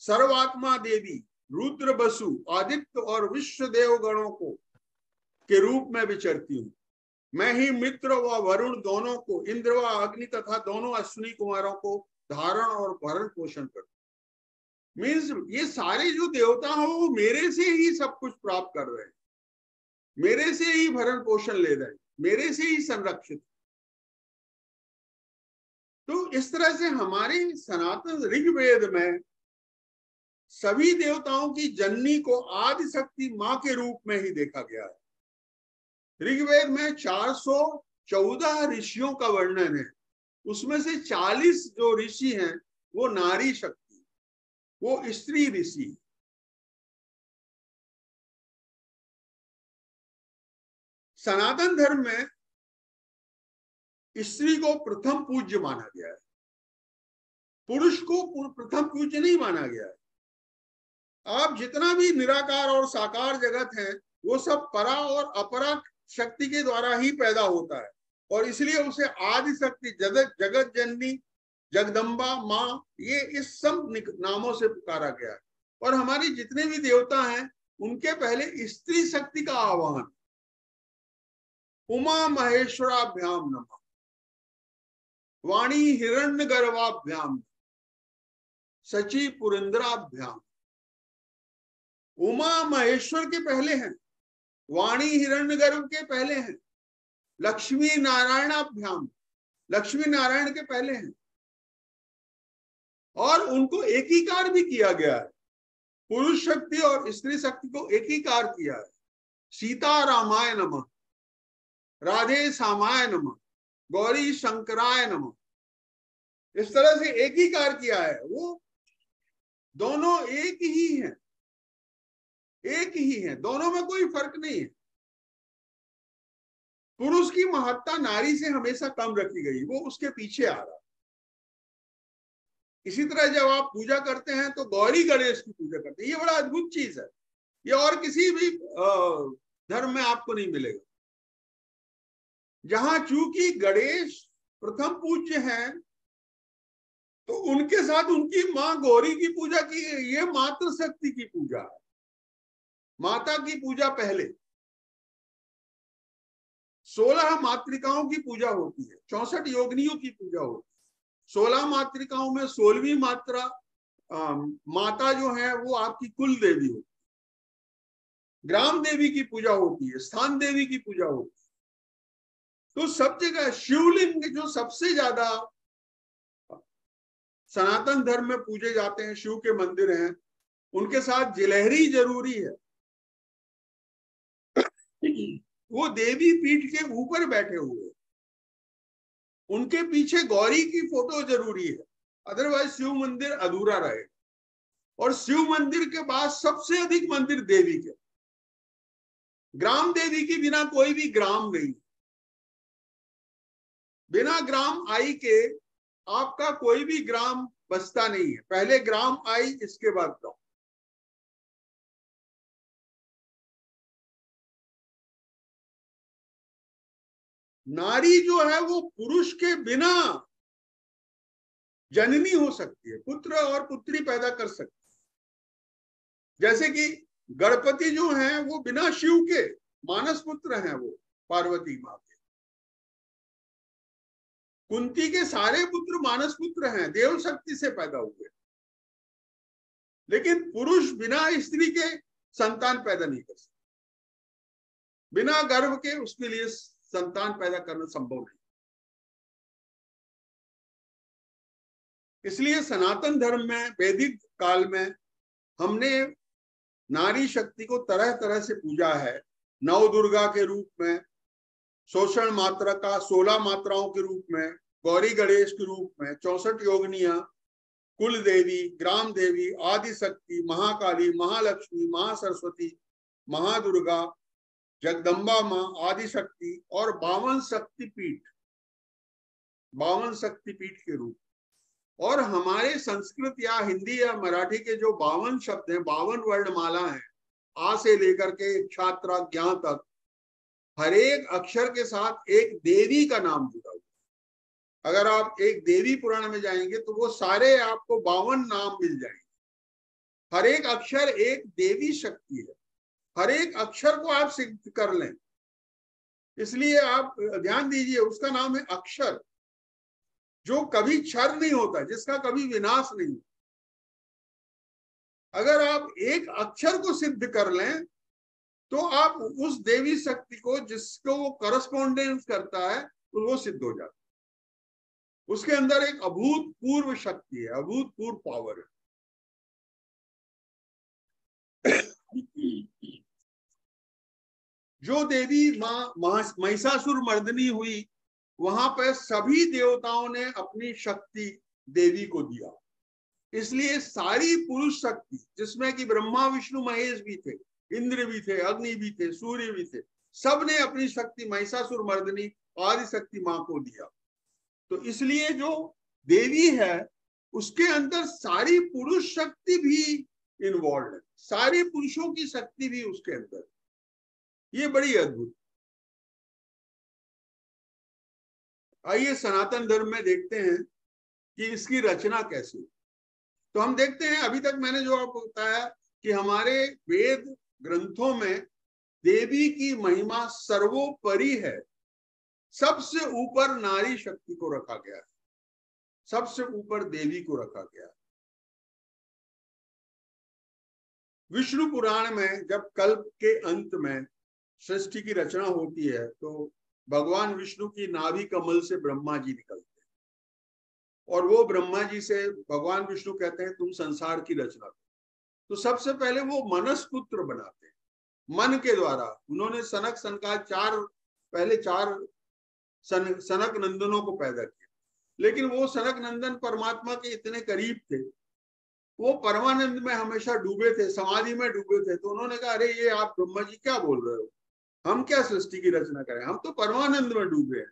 Speaker 3: सर्वात्मा देवी रुद्र, बसु, आदित्य और विश्व देव गणों को के रूप में विचरती हूँ। मैं ही मित्र व वरुण दोनों को, इंद्र व अग्नि तथा दोनों अश्विनी कुमारों को धारण और भरण पोषण करती। मीन्स ये सारे जो देवता हो वो मेरे से ही सब कुछ प्राप्त कर रहे हैं, मेरे से ही भरण पोषण ले रहे हैं, मेरे से ही संरक्षित। तो इस तरह से हमारे सनातन ऋग्वेद में सभी देवताओं की जननी को आदि शक्ति मां के रूप में ही देखा गया है। ऋग्वेद में 414 ऋषियों का वर्णन है। उसमें से 40 जो ऋषि हैं वो नारी शक्ति, वो स्त्री ऋषि। सनातन धर्म में स्त्री को प्रथम पूज्य माना गया है, पुरुष को प्रथम पूज्य नहीं माना गया है। आप जितना भी निराकार और साकार जगत है वो सब परा और अपरा शक्ति के द्वारा ही पैदा होता है, और इसलिए उसे आदि शक्ति, जगत जननी, जगदम्बा, माँ, ये इस सब नामों से पुकारा गया है। और हमारी जितने भी देवता हैं उनके पहले स्त्री शक्ति का आह्वान, उमा महेश्वराभ्याम नमः, वाणी हिरण्य गर्भाभ्याम, सची पुरेंद्राभ्याम। उमा महेश्वर के पहले हैं, वाणी हिरण्यगर्भ के पहले हैं, लक्ष्मी नारायणाभ्याम, लक्ष्मी नारायण के पहले हैं, और उनको एकीकार भी किया गया है। पुरुष शक्ति और स्त्री शक्ति को एकीकार किया है। सीता रामाय नमः, राधे श्यामाय नमः, गौरी शंकराय नमः, इस तरह से एकीकार किया है। वो दोनों एक ही हैं, एक ही हैं, दोनों में कोई फर्क नहीं है। पुरुष की महत्ता नारी से हमेशा कम रखी गई, वो उसके पीछे आ रहा। इसी तरह जब आप पूजा करते हैं तो गौरी गणेश की पूजा करते हैं, ये बड़ा अद्भुत चीज है, ये और किसी भी धर्म में आपको नहीं मिलेगा। जहां चूंकि गणेश प्रथम पूज्य हैं, तो उनके साथ उनकी मां गौरी की पूजा की, ये मातृ शक्ति की पूजा है, माता की पूजा पहले। 16 मातृकाओं की पूजा होती है, 64 योगिनियों की पूजा होती है। 16 मातृकाओं में 16वीं मात्रा माता जो है वो आपकी कुल देवी होती है, ग्राम देवी की पूजा होती है, स्थान देवी की पूजा होती है। तो सब जगह शिवलिंग जो सबसे ज्यादा सनातन धर्म में पूजे जाते हैं, शिव के मंदिर हैं, उनके साथ जिलहरी जरूरी है। वो देवी पीठ के ऊपर बैठे हुए, उनके पीछे गौरी की फोटो जरूरी है, अदरवाइज शिव मंदिर अधूरा रहेगा। और शिव मंदिर के बाद सबसे अधिक मंदिर देवी के, ग्राम देवी के बिना कोई भी ग्राम नहीं, बिना ग्राम आई के आपका कोई भी ग्राम बसता नहीं है। पहले ग्राम आई, इसके बाद गांव। नारी जो है वो पुरुष के बिना जननी हो सकती है, पुत्र और पुत्री पैदा कर सकती है। जैसे कि गणपति जो हैं वो बिना शिव के मानस पुत्र हैं, वो पार्वती माँ के। कुंती के सारे पुत्र मानस पुत्र हैं, देव शक्ति से पैदा हुए। लेकिन पुरुष बिना स्त्री के संतान पैदा नहीं कर सकते, बिना गर्भ के उसके लिए संतान पैदा करना संभव नहीं। इसलिए सनातन धर्म में, वैदिक काल में हमने नारी शक्ति को तरह तरह से पूजा है। नव दुर्गा के रूप में, शोषण मात्रा का 16 मात्राओं के रूप में, गौरी गणेश के रूप में, 64 योगिनियां, कुल देवी, ग्राम देवी, आदि शक्ति, महाकाली, महालक्ष्मी, महासरस्वती, महादुर्गा, जगदम्बा मां, आदि शक्ति, और 52 शक्तिपीठ, 52 शक्तिपीठ के रूप। और हमारे संस्कृत या हिंदी या मराठी के जो 52 शब्द हैं, 52 वर्णमाला हैं, आ से लेकर के छात्रा ज्ञा तक, हर एक अक्षर के साथ एक देवी का नाम जुड़ा हुआ। अगर आप एक देवी पुराण में जाएंगे तो वो सारे आपको 52 नाम मिल जाएंगे। हर एक अक्षर एक देवी शक्ति है, हर एक अक्षर को आप सिद्ध कर लें। इसलिए आप ध्यान दीजिए, उसका नाम है अक्षर, जो कभी क्षर नहीं होता, जिसका कभी विनाश नहीं। अगर आप एक अक्षर को सिद्ध कर लें तो आप उस देवी शक्ति को, जिसको वो करस्पॉन्डेंस करता है, तो वो सिद्ध हो जाता है। उसके अंदर एक अभूतपूर्व शक्ति है, अभूतपूर्व पावर है। जो देवी मां महिषासुर मर्दनी हुई, वहां पर सभी देवताओं ने अपनी शक्ति देवी को दिया। इसलिए सारी पुरुष शक्ति, जिसमें कि ब्रह्मा विष्णु महेश भी थे, इंद्र भी थे, अग्नि भी थे, सूर्य भी थे, सब ने अपनी शक्ति महिषासुर मर्दनी आदि शक्ति मां को दिया। तो इसलिए जो देवी है उसके अंदर सारी पुरुष शक्ति भी इन्वॉल्व है, सारे पुरुषों की शक्ति भी उसके अंदर। ये बड़ी अद्भुत। आइए सनातन धर्म में देखते हैं कि इसकी रचना कैसी। तो हम देखते हैं, अभी तक मैंने जो आपको बताया कि हमारे वेद ग्रंथों में देवी की महिमा सर्वोपरि है। सबसे ऊपर नारी शक्ति को रखा गया है, सबसे ऊपर देवी को रखा गया है। विष्णु पुराण में जब कल्प के अंत में सृष्टि की रचना होती है तो भगवान विष्णु की नाभि कमल से ब्रह्मा जी निकलते हैं और वो ब्रह्मा जी से भगवान विष्णु कहते हैं तुम संसार की रचना करो। तो सबसे पहले वो मनसपुत्र बनाते हैं, मन के द्वारा। उन्होंने सनक सनकाद पहले चार सनक नंदनों को पैदा किया, लेकिन वो सनक नंदन परमात्मा के इतने करीब थे, वो परमानंद में हमेशा डूबे थे, समाधि में डूबे थे। तो उन्होंने कहा अरे ये आप ब्रह्मा जी क्या बोल रहे हो, हम क्या सृष्टि की रचना करें, हम तो परमानंद में डूबे हैं।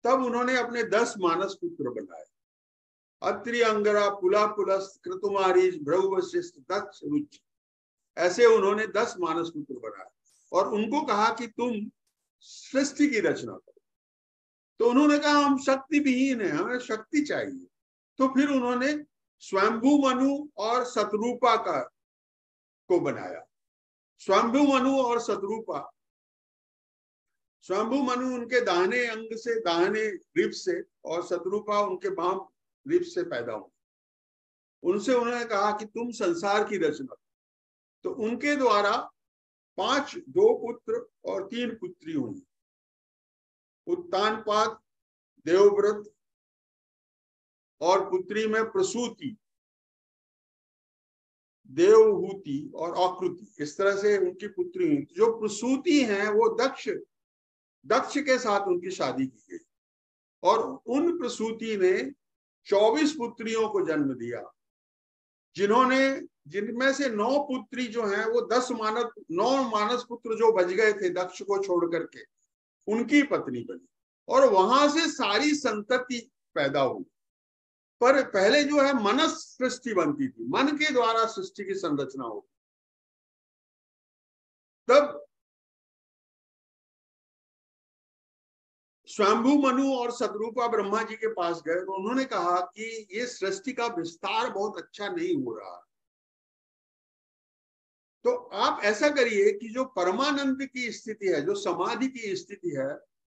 Speaker 3: तब उन्होंने अपने 10 मानस पुत्र बनाए, अत्रि अंगरा पुला पुलस क्रतुमारीज भृगुवशिष्ठ दक्ष रुच, ऐसे उन्होंने 10 मानस पुत्र बनाए और उनको कहा कि तुम सृष्टि की रचना करो। तो उन्होंने कहा हम शक्ति विहीन है, हमें शक्ति चाहिए। तो फिर उन्होंने स्वयंभू मनु और शतरूपा को बनाया। स्वयंभू मनु और शतरूपा, स्वयंभू मनु उनके दाहिने अंग से, दाहिने रिब से, और शतरूपा उनके बाम रिब से पैदा हुए। उनसे उन्होंने कहा कि तुम संसार की रचना। तो उनके द्वारा 2 पुत्र और 3 पुत्री हुई। उत्तानपाद, देवव्रत और पुत्री में प्रसूति, देवहूति और आकृति, इस तरह से उनकी पुत्री हुई। जो प्रसूति हैं वो दक्ष के साथ उनकी शादी की गई और उन प्रसूति ने 24 पुत्रियों को जन्म दिया, जिनमें से 9 पुत्री जो हैं वो 9 मानस पुत्र जो बच गए थे दक्ष को छोड़ करके, उनकी पत्नी बनी और वहां से सारी संतति पैदा हुई। पर पहले जो है मनस सृष्टि बनती थी, मन के द्वारा सृष्टि की संरचना होती। तब स्वयंभू मनु और शतरूपा ब्रह्मा जी के पास गए तो उन्होंने कहा कि ये सृष्टि का विस्तार बहुत अच्छा नहीं हो रहा, तो आप ऐसा करिए कि जो परमानंद की स्थिति है, जो समाधि की स्थिति है,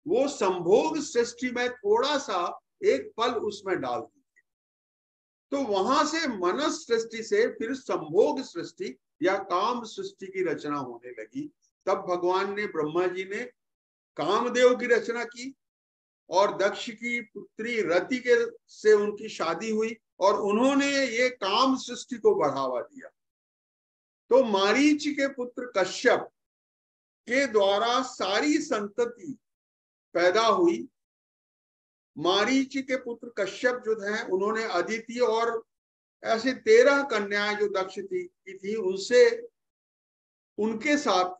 Speaker 3: वो संभोग सृष्टि में थोड़ा सा एक पल उसमें डाल दीजिए। तो वहां से मनस सृष्टि से फिर संभोग सृष्टि या काम सृष्टि की रचना होने लगी। तब भगवान ने, ब्रह्मा जी ने कामदेव की रचना की और दक्ष की पुत्री रति से उनकी शादी हुई और उन्होंने ये काम सृष्टि को बढ़ावा दिया। तो मारीच के पुत्र कश्यप के द्वारा सारी संतति पैदा हुई। मारीच के पुत्र कश्यप जो हैं उन्होंने अदिति और ऐसे 13 कन्याएं जो दक्ष थी उनसे, उनके साथ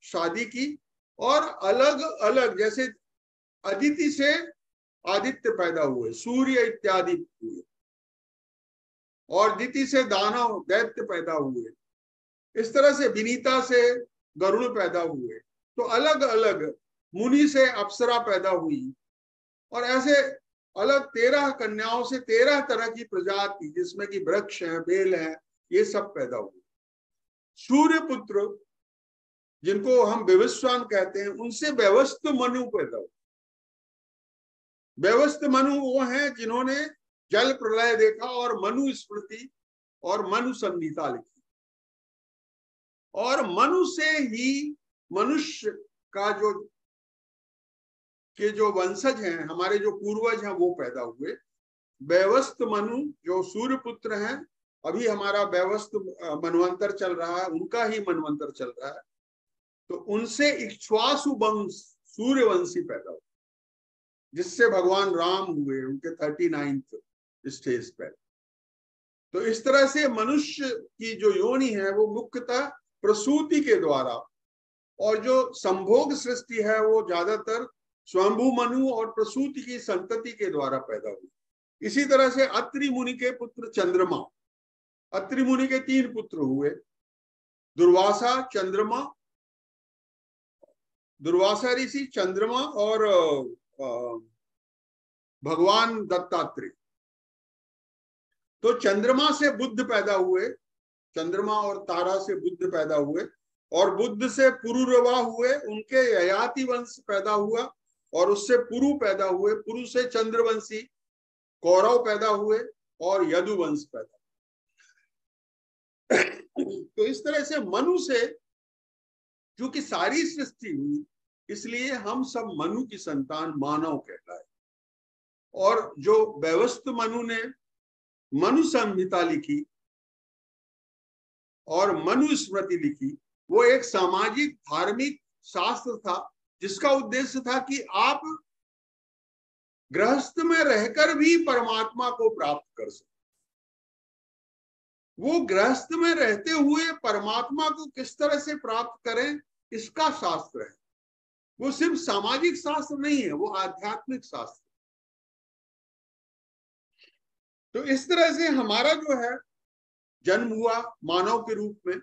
Speaker 3: शादी की और अलग अलग, जैसे अदिति से आदित्य पैदा हुए, सूर्य इत्यादि हुए, और दिति से दानव दैत्य पैदा हुए, इस तरह से विनीता से गरुड़ पैदा हुए। तो अलग अलग मुनि से अप्सरा पैदा हुई और ऐसे अलग 13 कन्याओं से 13 तरह की प्रजाति, जिसमें कि वृक्ष हैं, बेल हैं, ये सब पैदा हुए। सूर्य पुत्र जिनको हम विवस्वान कहते हैं, उनसे व्यवस्थ मनु पैदा हुए। व्यवस्थ मनु वो हैं जिन्होंने जल प्रलय देखा और मनु स्मृति और मनु संहिता लिखी, और मनु से ही मनुष्य का जो वंशज हैं, हमारे जो पूर्वज हैं, वो पैदा हुए। व्यवस्थ मनु जो सूर्य पुत्र हैं, अभी हमारा व्यवस्थ मनवंतर चल रहा है, उनका ही मनवंतर चल रहा है। तो उनसे इक्ष्वासु वंश, सूर्यवंशी पैदा हुए, जिससे भगवान राम हुए उनके 39th स्टेज पर। तो इस तरह से मनुष्य की जो योनि है वो मुख्यतः प्रसूति के द्वारा, और जो संभोग सृष्टि है वो ज्यादातर स्वयंभू मनु और प्रसूति की संतति के द्वारा पैदा हुई। इसी तरह से अत्रि मुनि के पुत्र चंद्रमा, अत्रि मुनि के 3 पुत्र हुए, दुर्वासा, चंद्रमा, दुर्वासा ऋषि, चंद्रमा और भगवान दत्तात्रेय। तो चंद्रमा से बुद्ध पैदा हुए, चंद्रमा और तारा से बुद्ध पैदा हुए, और बुद्ध से पुरुरवा हुए, उनके ययाति वंश पैदा हुआ, और उससे पुरु पैदा हुए, पुरु से चंद्रवंशी कौरव पैदा हुए, और यदुवंश पैदा हुआ। तो इस तरह से मनु से क्योंकि सारी सृष्टि हुई, इसलिए हम सब मनु की संतान मानव कहलाए। और जो व्यवस्थ मनु ने मनु संहिता लिखी और मनु स्मृति लिखी, वो एक सामाजिक धार्मिक शास्त्र था जिसका उद्देश्य था कि आप गृहस्थ में रहकर भी परमात्मा को प्राप्त कर सकें। वो गृहस्थ में रहते हुए परमात्मा को किस तरह से प्राप्त करें, इसका शास्त्र है। वो सिर्फ सामाजिक शास्त्र नहीं है, वो आध्यात्मिक शास्त्र। तो इस तरह से हमारा जो है जन्म हुआ मानव के रूप में।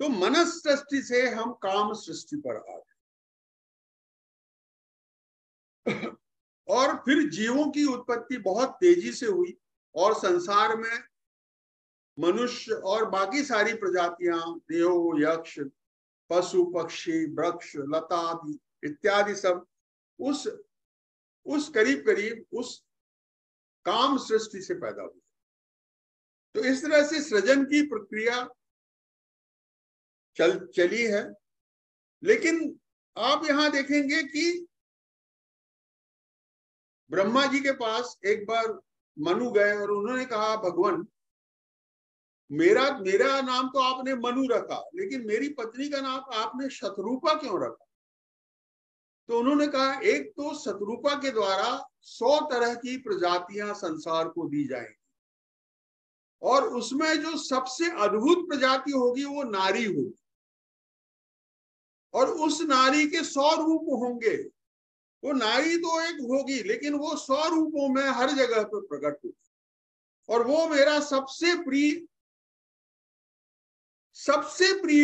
Speaker 3: तो मनस सृष्टि से हम काम सृष्टि पर आ गए और फिर जीवों की उत्पत्ति बहुत तेजी से हुई और संसार में मनुष्य और बाकी सारी प्रजातियां, देव, यक्ष, पशु, पक्षी, वृक्ष, लता आदि इत्यादि सब उस करीब करीब उस काम सृष्टि से पैदा हुए। तो इस तरह से सृजन की प्रक्रिया चली है। लेकिन आप यहां देखेंगे कि ब्रह्मा जी के पास एक बार मनु गए और उन्होंने कहा, भगवान मेरा नाम तो आपने मनु रखा, लेकिन मेरी पत्नी का नाम आपने शतरूपा क्यों रखा? तो उन्होंने कहा, एक तो शतरूपा के द्वारा 100 तरह की प्रजातियां संसार को दी जाएंगी और उसमें जो सबसे अद्भुत प्रजाति होगी वो नारी होगी और उस नारी के 100 रूप होंगे। वो नारी तो एक होगी लेकिन वो 100 रूपों में हर जगह पर प्रकट होगी और वो मेरा सबसे प्रिय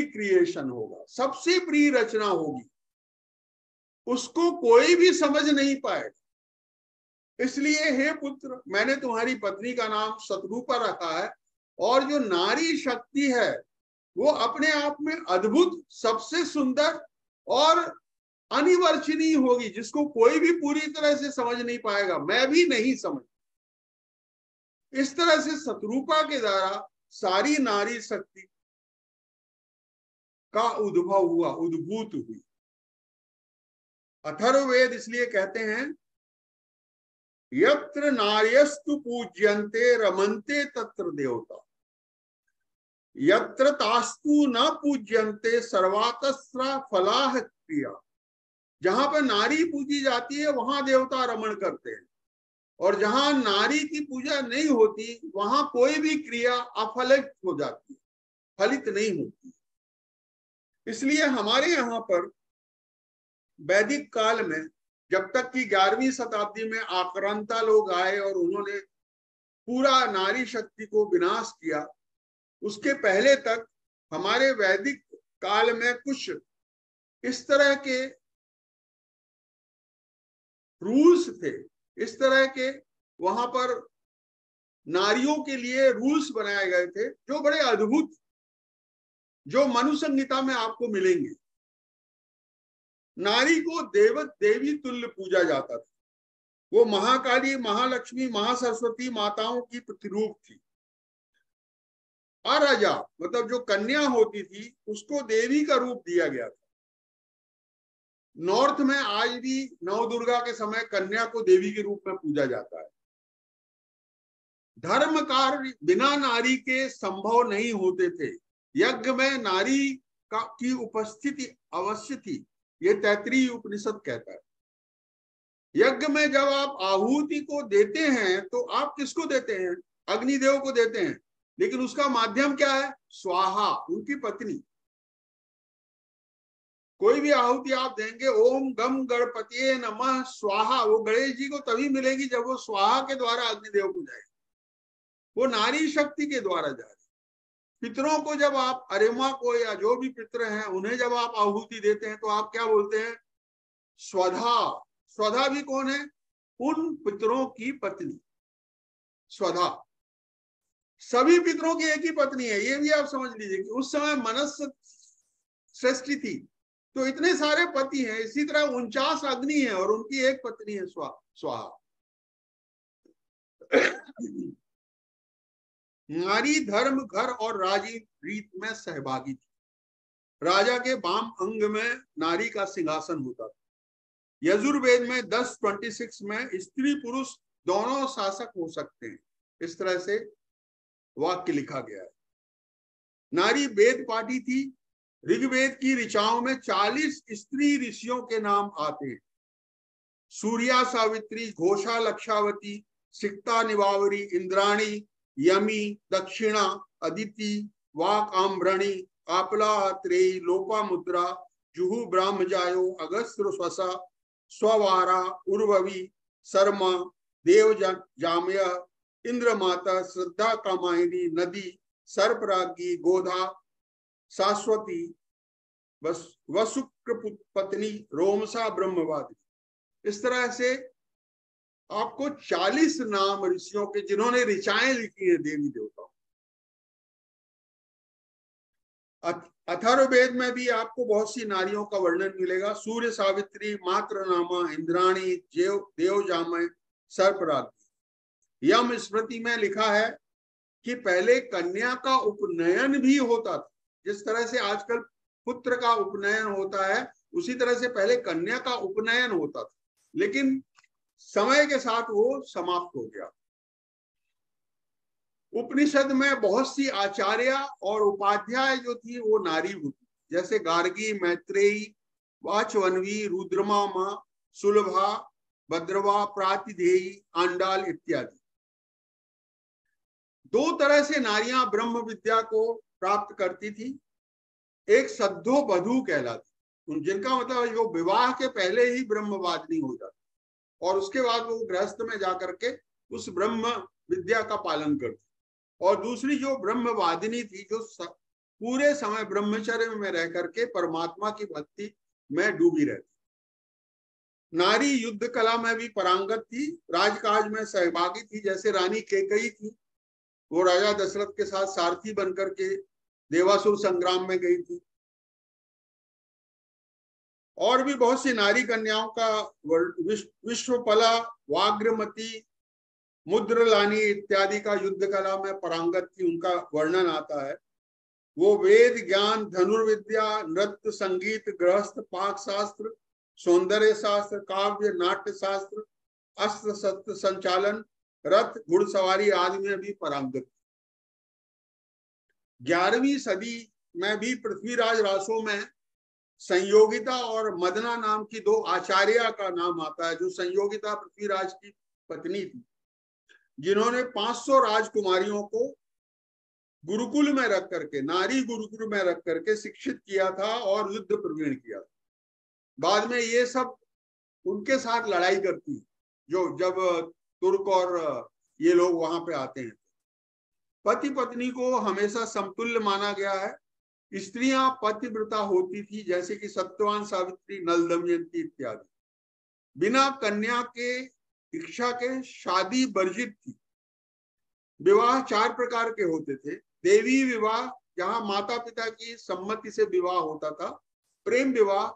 Speaker 3: क्रिएशन होगा, सबसे प्रिय रचना होगी। उसको कोई भी समझ नहीं पाएगा। इसलिए हे पुत्र, मैंने तुम्हारी पत्नी का नाम शतरूपा रखा है और जो नारी शक्ति है वो अपने आप में अद्भुत, सबसे सुंदर और अनिवर्चनीय होगी, जिसको कोई भी पूरी तरह से समझ नहीं पाएगा, मैं भी नहीं समझ। इस तरह से शतरूपा के द्वारा सारी नारी शक्ति का उद्भव हुआ, उद्भूत हुई। अथर्ववेद इसलिए कहते हैं, यत्र नार्यस्तु पूज्यन्ते रमन्ते तत्र देवता, यत्र तास्तु न पूज्यन्ते सर्वातस्रा फलाह क्रिया। जहां पर नारी पूजी जाती है वहां देवता रमण करते हैं और जहां नारी की पूजा नहीं होती वहां कोई भी क्रिया अफलित हो जाती है, फलित नहीं होती। इसलिए हमारे यहाँ पर वैदिक काल में, जब तक कि 11वीं शताब्दी में आक्रांता लोग आए और उन्होंने पूरा नारी शक्ति को विनाश किया, उसके पहले तक हमारे वैदिक काल में कुछ इस तरह के रूल्स थे, इस तरह के वहां पर नारियों के लिए रूल्स बनाए गए थे जो बड़े अद्भुत, जो मनु संहिता में आपको मिलेंगे। नारी को देवी तुल्य पूजा जाता था। वो महाकाली, महालक्ष्मी, महासरस्वती माताओं की प्रतिरूप थी। अराजा मतलब जो कन्या होती थी उसको देवी का रूप दिया गया था। नॉर्थ में आज भी नवदुर्गा के समय कन्या को देवी के रूप में पूजा जाता है। धर्म कार्य बिना नारी के संभव नहीं होते थे। यज्ञ में नारी की उपस्थिति अवश्य थी, ये तैत्तिरीय उपनिषद कहता है। यज्ञ में जब आप आहुति को देते हैं तो आप किसको देते हैं? अग्निदेव को देते हैं, लेकिन उसका माध्यम क्या है? स्वाहा, उनकी पत्नी। कोई भी आहुति आप देंगे, ओम गम गणपतिये नमः स्वाहा, वो गणेश जी को तभी मिलेगी जब वो स्वाहा के द्वारा अग्निदेव को जाएगी, वो नारी शक्ति के द्वारा जा रही। पितरों को जब आप, अरेमा को या जो भी पितर हैं उन्हें जब आप आहुति देते हैं तो आप क्या बोलते हैं? स्वधा। स्वधा भी कौन है? उन पितरों की पत्नी स्वधा। सभी पितरों की एक ही पत्नी है, ये भी आप समझ लीजिए कि उस समय मनस सृष्टि थी तो इतने सारे पति हैं। इसी तरह 49 अग्नि है और उनकी एक पत्नी है स्वाहा। नारी धर्म, घर और रीत में सहभागी थी। राजा के वाम अंग में नारी का सिंहासन होता था। यजुर्वेद में 10:26 में स्त्री पुरुष दोनों शासक हो सकते हैं, इस तरह से वाक्य लिखा गया है। नारी वेद पाठी थी। ऋग्वेद की ऋचाओं में 40 स्त्री ऋषियों के नाम आते हैं। सूर्या, सावित्री, घोषा, लक्षावती, सिक्ता, निवावरी, इंद्राणी, यमी, दक्षिणा, अदिति, वाक, आम्रणी, कापला, त्रेयी, लोपामुद्रा, जुहू, ब्राह्मजायो, अगस्त्र, स्वसा, स्ववारा, उर्ववी, शर्मा, देव जामय, इंद्रमाता, श्रद्धा, कामायनी, नदी, सर्परागी, गोधा, शाश्वती, वसुक्र पत्नी, रोमसा, ब्रह्मवादी। इस तरह से आपको 40 नाम ऋषियों के, जिन्होंने ऋचाएं लिखी है देवी देवताओं। अथर्ववेद में भी आपको बहुत सी नारियों का वर्णन मिलेगा। सूर्य, सावित्री, मातृनामा, इंद्राणी, देवजामय, सर्परागी। यम स्मृति में लिखा है कि पहले कन्या का उपनयन भी होता था। जिस तरह से आजकल पुत्र का उपनयन होता है, उसी तरह से पहले कन्या का उपनयन होता था, लेकिन समय के साथ वो समाप्त हो गया। उपनिषद में बहुत सी आचार्य और उपाध्याय जो थी वो नारी होती, जैसे गार्गी, मैत्रेयी, वाचवन्वी, रुद्रमा मां, सुलभा, भद्रवा, प्रातिधेयी, आंडाल इत्यादि। दो तरह से नारियां ब्रह्म विद्या को प्राप्त करती थी। एक सद्धो बधू कहलाती, जिनका मतलब जो विवाह के पहले ही ब्रह्मवादिनी हो जाती और उसके बाद वो गृहस्थ में जाकर के उस ब्रह्म विद्या का पालन करती। और दूसरी जो ब्रह्मवादिनी थी, जो पूरे समय ब्रह्मचर्य में रह करके परमात्मा की भक्ति में डूबी रहती। नारी युद्ध कला में भी पारंगत थी, राजकाज में सहभागी थी। जैसे रानी कैकेयी थी, वो राजा दशरथ के साथ सारथी बनकर के देवासुर संग्राम में गई थी। और भी बहुत सी नारी कन्याओं का विश्वपला, वाग्रमती, मुद्रलानी इत्यादि का युद्ध कला में पारंगत थी, उनका वर्णन आता है। वो वेद ज्ञान, धनुर्विद्या, नृत्य, संगीत, गृहस्थ, पाक शास्त्र, सौंदर्य शास्त्र, काव्य, नाट्य शास्त्र, अस्त्र शस्त्र संचालन, रथ, घुड़सवारी आदि में भी पारंगत। 11वीं सदी में भी पृथ्वीराज रासों में संयोगिता और मदना नाम की दो आचार्य का नाम आता है, जो संयोगिता पृथ्वीराज की पत्नी थी, जिन्होंने 500 राजकुमारियों को गुरुकुल में रख करके, नारी गुरुकुल में रख करके शिक्षित किया था और युद्ध प्रवीण किया था। बाद में ये सब उनके साथ लड़ाई करती, जो जब तुर्क और ये लोग वहां पे आते हैं। पति पत्नी को हमेशा समतुल्य माना गया है। स्त्रियां पतिव्रता होती थी, जैसे कि सत्यवान, सावित्री, नल, दमयंती इत्यादि। बिना कन्या के इच्छा के शादी वर्जित थी। विवाह 4 प्रकार के होते थे। देवी विवाह, जहां माता पिता की सम्मति से विवाह होता था। प्रेम विवाह,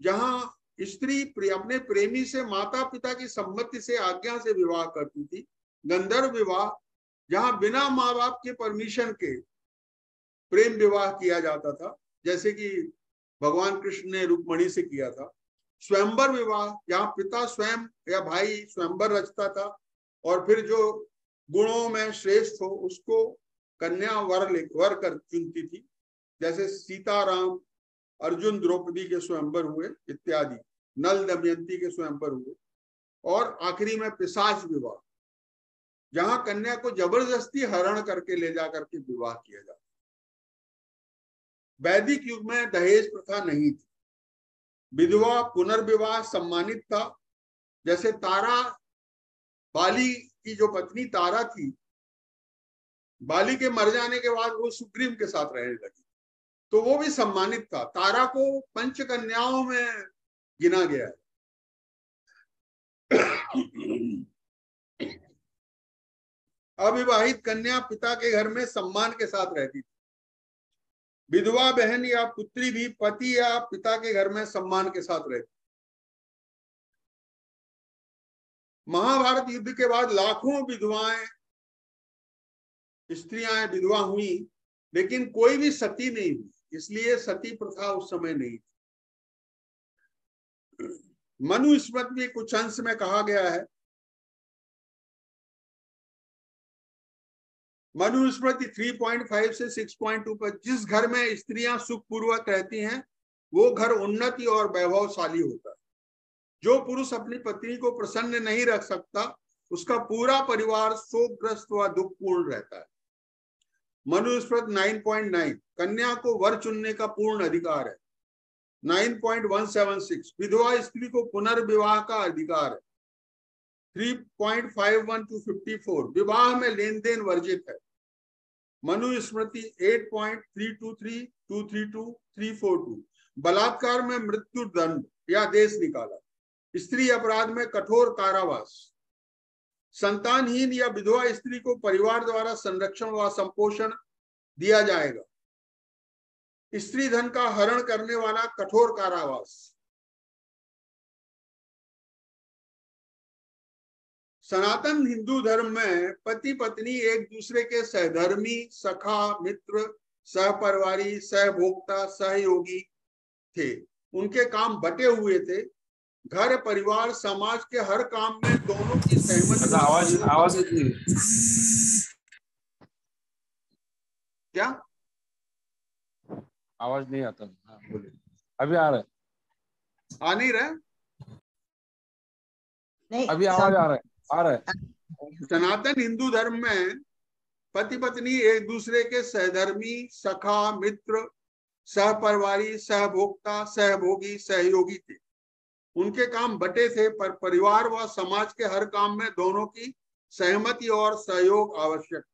Speaker 3: जहां स्त्री अपने प्रेमी से माता पिता की सम्मति से, आज्ञा से विवाह करती थी। गंधर्व विवाह, जहां बिना माँ बाप के परमिशन के प्रेम विवाह किया जाता था, जैसे कि भगवान कृष्ण ने रुक्मणी से किया था। स्वयंवर विवाह, जहां पिता स्वयं या भाई स्वयंवर रचता था और फिर जो गुणों में श्रेष्ठ हो उसको कन्या वर कर चुनती थी, जैसे सीताराम, अर्जुन द्रौपदी के स्वयंवर हुए इत्यादि, नल दमयंती के स्वयंवर हुए। और आखिरी में पिशाच विवाह, जहां कन्या को जबरदस्ती हरण करके ले जाकर के विवाह किया जाता। वैदिक युग में दहेज प्रथा नहीं थी। विधवा पुनर्विवाह सम्मानित था। जैसे तारा, बाली की जो पत्नी तारा थी, बाली के मर जाने के बाद वो सुग्रीव के साथ रहने लगी, तो वो भी सम्मानित था। तारा को पंचकन्याओं में गिना गया है। अविवाहित कन्या पिता के घर में सम्मान के साथ रहती थी। विधवा बहन या पुत्री भी पति या पिता के घर में सम्मान के साथ रहती। महाभारत युद्ध के बाद लाखों विधवाएं स्त्रियां विधवा हुई, लेकिन कोई भी सती नहीं हुई, इसलिए सती प्रथा उस समय नहीं थी। मनुस्मृति में कुछ अंश में कहा गया है, मनुस्मृति 3.5 से 6.2 पर, जिस घर में स्त्रियां सुखपूर्वक रहती हैं वो घर उन्नति और वैभवशाली होता है। जो पुरुष अपनी पत्नी को प्रसन्न नहीं रख सकता उसका पूरा परिवार शोकग्रस्त व दुखपूर्ण रहता है। मनुस्मृति 9.9 कन्या को वर चुनने का पूर्ण अधिकार है। 9.176 विधवा स्त्री को पुनर्विवाह का अधिकार है। 3.51 to 54 विवाह में लेन देन वर्जित है। मनुस्मृति 8.323 232 342 बलात्कार में मृत्यु दंड या देश निकाला। स्त्री अपराध में कठोर कारावास। संतानहीन या विधवा स्त्री को परिवार द्वारा संरक्षण व संपोषण दिया जाएगा। स्त्री धन का हरण करने वाला कठोर कारावास। सनातन हिंदू धर्म में पति पत्नी एक दूसरे के सहधर्मी, सखा, मित्र, सहपरिवारी, सहभोक्ता, सहयोगी थे। उनके काम बटे हुए थे। घर, परिवार, समाज के हर काम में दोनों की सहमति।
Speaker 4: आवाज
Speaker 3: क्या
Speaker 4: आवाज नहीं आता? हाँ, बोलिए। अभी आ रहा है?
Speaker 3: आ नहीं रहा?
Speaker 2: नहीं,
Speaker 4: अभी आवाज आ रहा है।
Speaker 3: सनातन हिंदू धर्म में पति पत्नी एक दूसरे के सहधर्मी, सखा, मित्र, सहपरिवारी, सहभोक्ता, सहभोगी, सहयोगी थे। उनके काम बटे थे, पर परिवार व समाज के हर काम में दोनों की सहमति और सहयोग आवश्यक।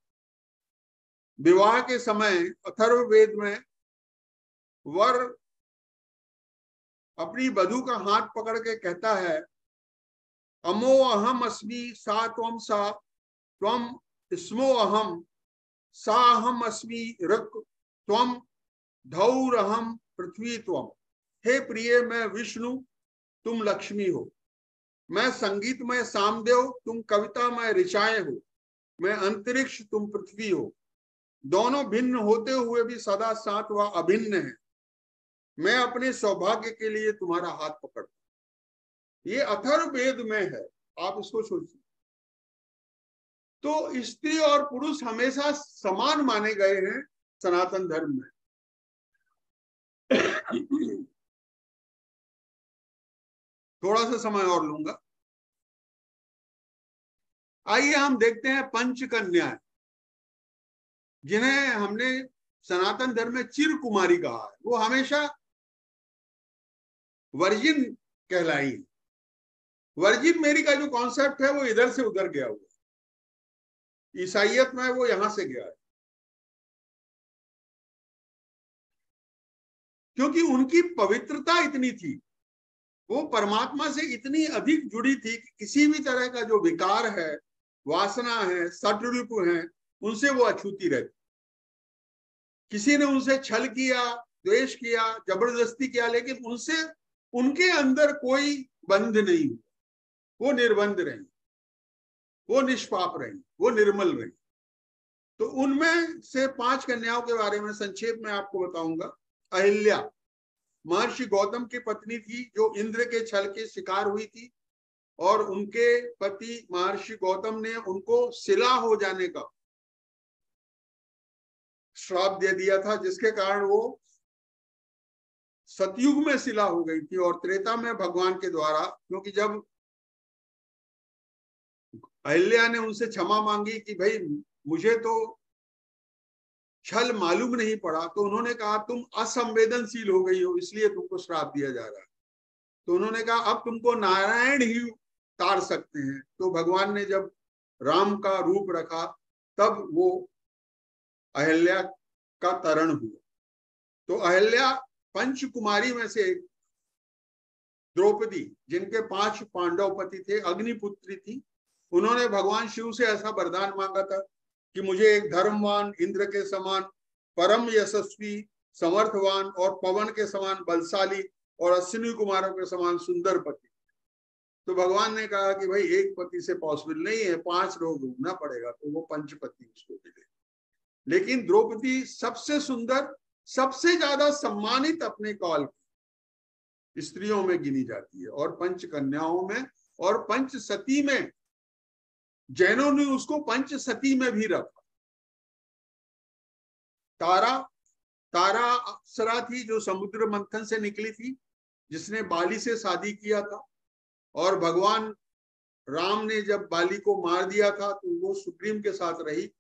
Speaker 3: विवाह के समय अथर्ववेद में वर अपनी वधू का हाथ पकड़ के कहता है, अमो अहम अस्मि सा त्वम सा त्वम स्मो अहम सा अहम अस्मि ऋक् त्वम धौरहम पृथ्वी त्वम। हे प्रिय, मैं विष्णु, तुम लक्ष्मी हो। मैं संगीतमय सामदेव, तुम कवितामय ऋचाएं हो। मैं अंतरिक्ष, तुम पृथ्वी हो। दोनों भिन्न होते हुए भी सदा साथ व अभिन्न है। मैं अपने सौभाग्य के लिए तुम्हारा हाथ पकड़ता। ये अथर्ववेद में है, आप इसको सोचिए। तो स्त्री और पुरुष हमेशा समान माने गए हैं सनातन धर्म में। थोड़ा सा समय और लूंगा। आइए हम देखते हैं पंच कन्याएं, जिन्हें हमने सनातन धर्म में चिर कुमारी कहा है। वो हमेशा वर्जिन कहलाई। वर्जिन मेरी का जो कॉन्सेप्ट है वो इधर से उधर गया हुआ। ईसाइयत में वो यहां से गया है, क्योंकि उनकी पवित्रता इतनी थी, वो परमात्मा से इतनी अधिक जुड़ी थी कि किसी भी तरह का जो विकार है, वासना है, सटरूप है, उनसे वो अछूती रहती। किसी ने उनसे छल किया, द्वेष किया, जबरदस्ती किया, लेकिन उनसे उनके अंदर कोई बंध नहीं हुआ। वो निर्बंध रही, वो निष्पाप रही, वो निर्मल रही। तो उनमें से 5 कन्याओं के बारे में संक्षेप में आपको बताऊंगा। अहिल्या महर्षि गौतम की पत्नी थी, जो इंद्र के छल के शिकार हुई थी, और उनके पति महर्षि गौतम ने उनको शिला हो जाने का श्राप दे दिया था, जिसके कारण वो सतयुग में शिला हो गई थी। और त्रेता में भगवान के द्वारा, क्योंकि जब अहिल्या ने उनसे क्षमा मांगी कि भाई मुझे तो छल मालूम नहीं पड़ा, तो उन्होंने कहा तुम असंवेदनशील हो गई हो, इसलिए तुमको श्राप दिया जा रहा है। तो उन्होंने कहा अब तुमको नारायण ही तार सकते हैं। तो भगवान ने जब राम का रूप रखा, तब वो अहिल्या का तरण हुआ। तो अहिल्या पंच कुमारी में से द्रौपदी, जिनके 5 पांडव पति थे, अग्निपुत्री थी, उन्होंने भगवान शिव से ऐसा वरदान मांगा था कि मुझे एक धर्मवान, इंद्र के समान परम यशस्वी, समर्थवान और पवन के समान बलशाली और अश्विनी कुमारों के समान सुंदर पति। तो भगवान ने कहा कि भाई एक पति से पॉसिबल नहीं है, 5 लोग ढूंढना पड़ेगा। तो वो पंचपति उसको मिले। लेकिन द्रौपदी सबसे सुंदर, सबसे ज्यादा सम्मानित अपने काल की स्त्रियों में गिनी जाती है, और पंच कन्याओं में और पंच सती में, जैनों ने उसको पंच सती में भी रखा। तारा अप्सरा थी जो समुद्र मंथन से निकली थी, जिसने बाली से शादी किया था, और भगवान राम ने जब बाली को मार दिया था तो वो सुग्रीव के साथ रही,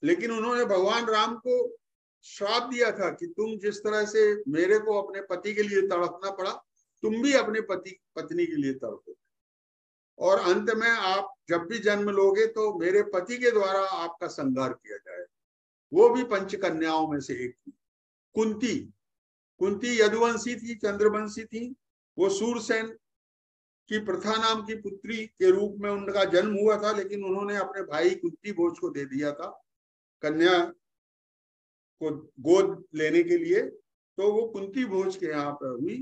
Speaker 3: लेकिन उन्होंने भगवान राम को श्राप दिया था कि तुम जिस तरह से मेरे को अपने पति के लिए तड़पना पड़ा, तुम भी अपने पत्नी के लिए तड़पो, और अंत में आप जब भी जन्म लोगे तो मेरे पति के द्वारा आपका संहार किया जाए। वो भी पंच कन्याओं में से एक थी। कुंती यदुवंशी थी, चंद्रवंशी थी। वो सूरसेन की प्रथा नाम की पुत्री के रूप में उनका जन्म हुआ था, लेकिन उन्होंने अपने भाई कुंती भोज को दे दिया था कन्या को गोद लेने के लिए, तो वो कुंती भोज के यहाँ पर हुई।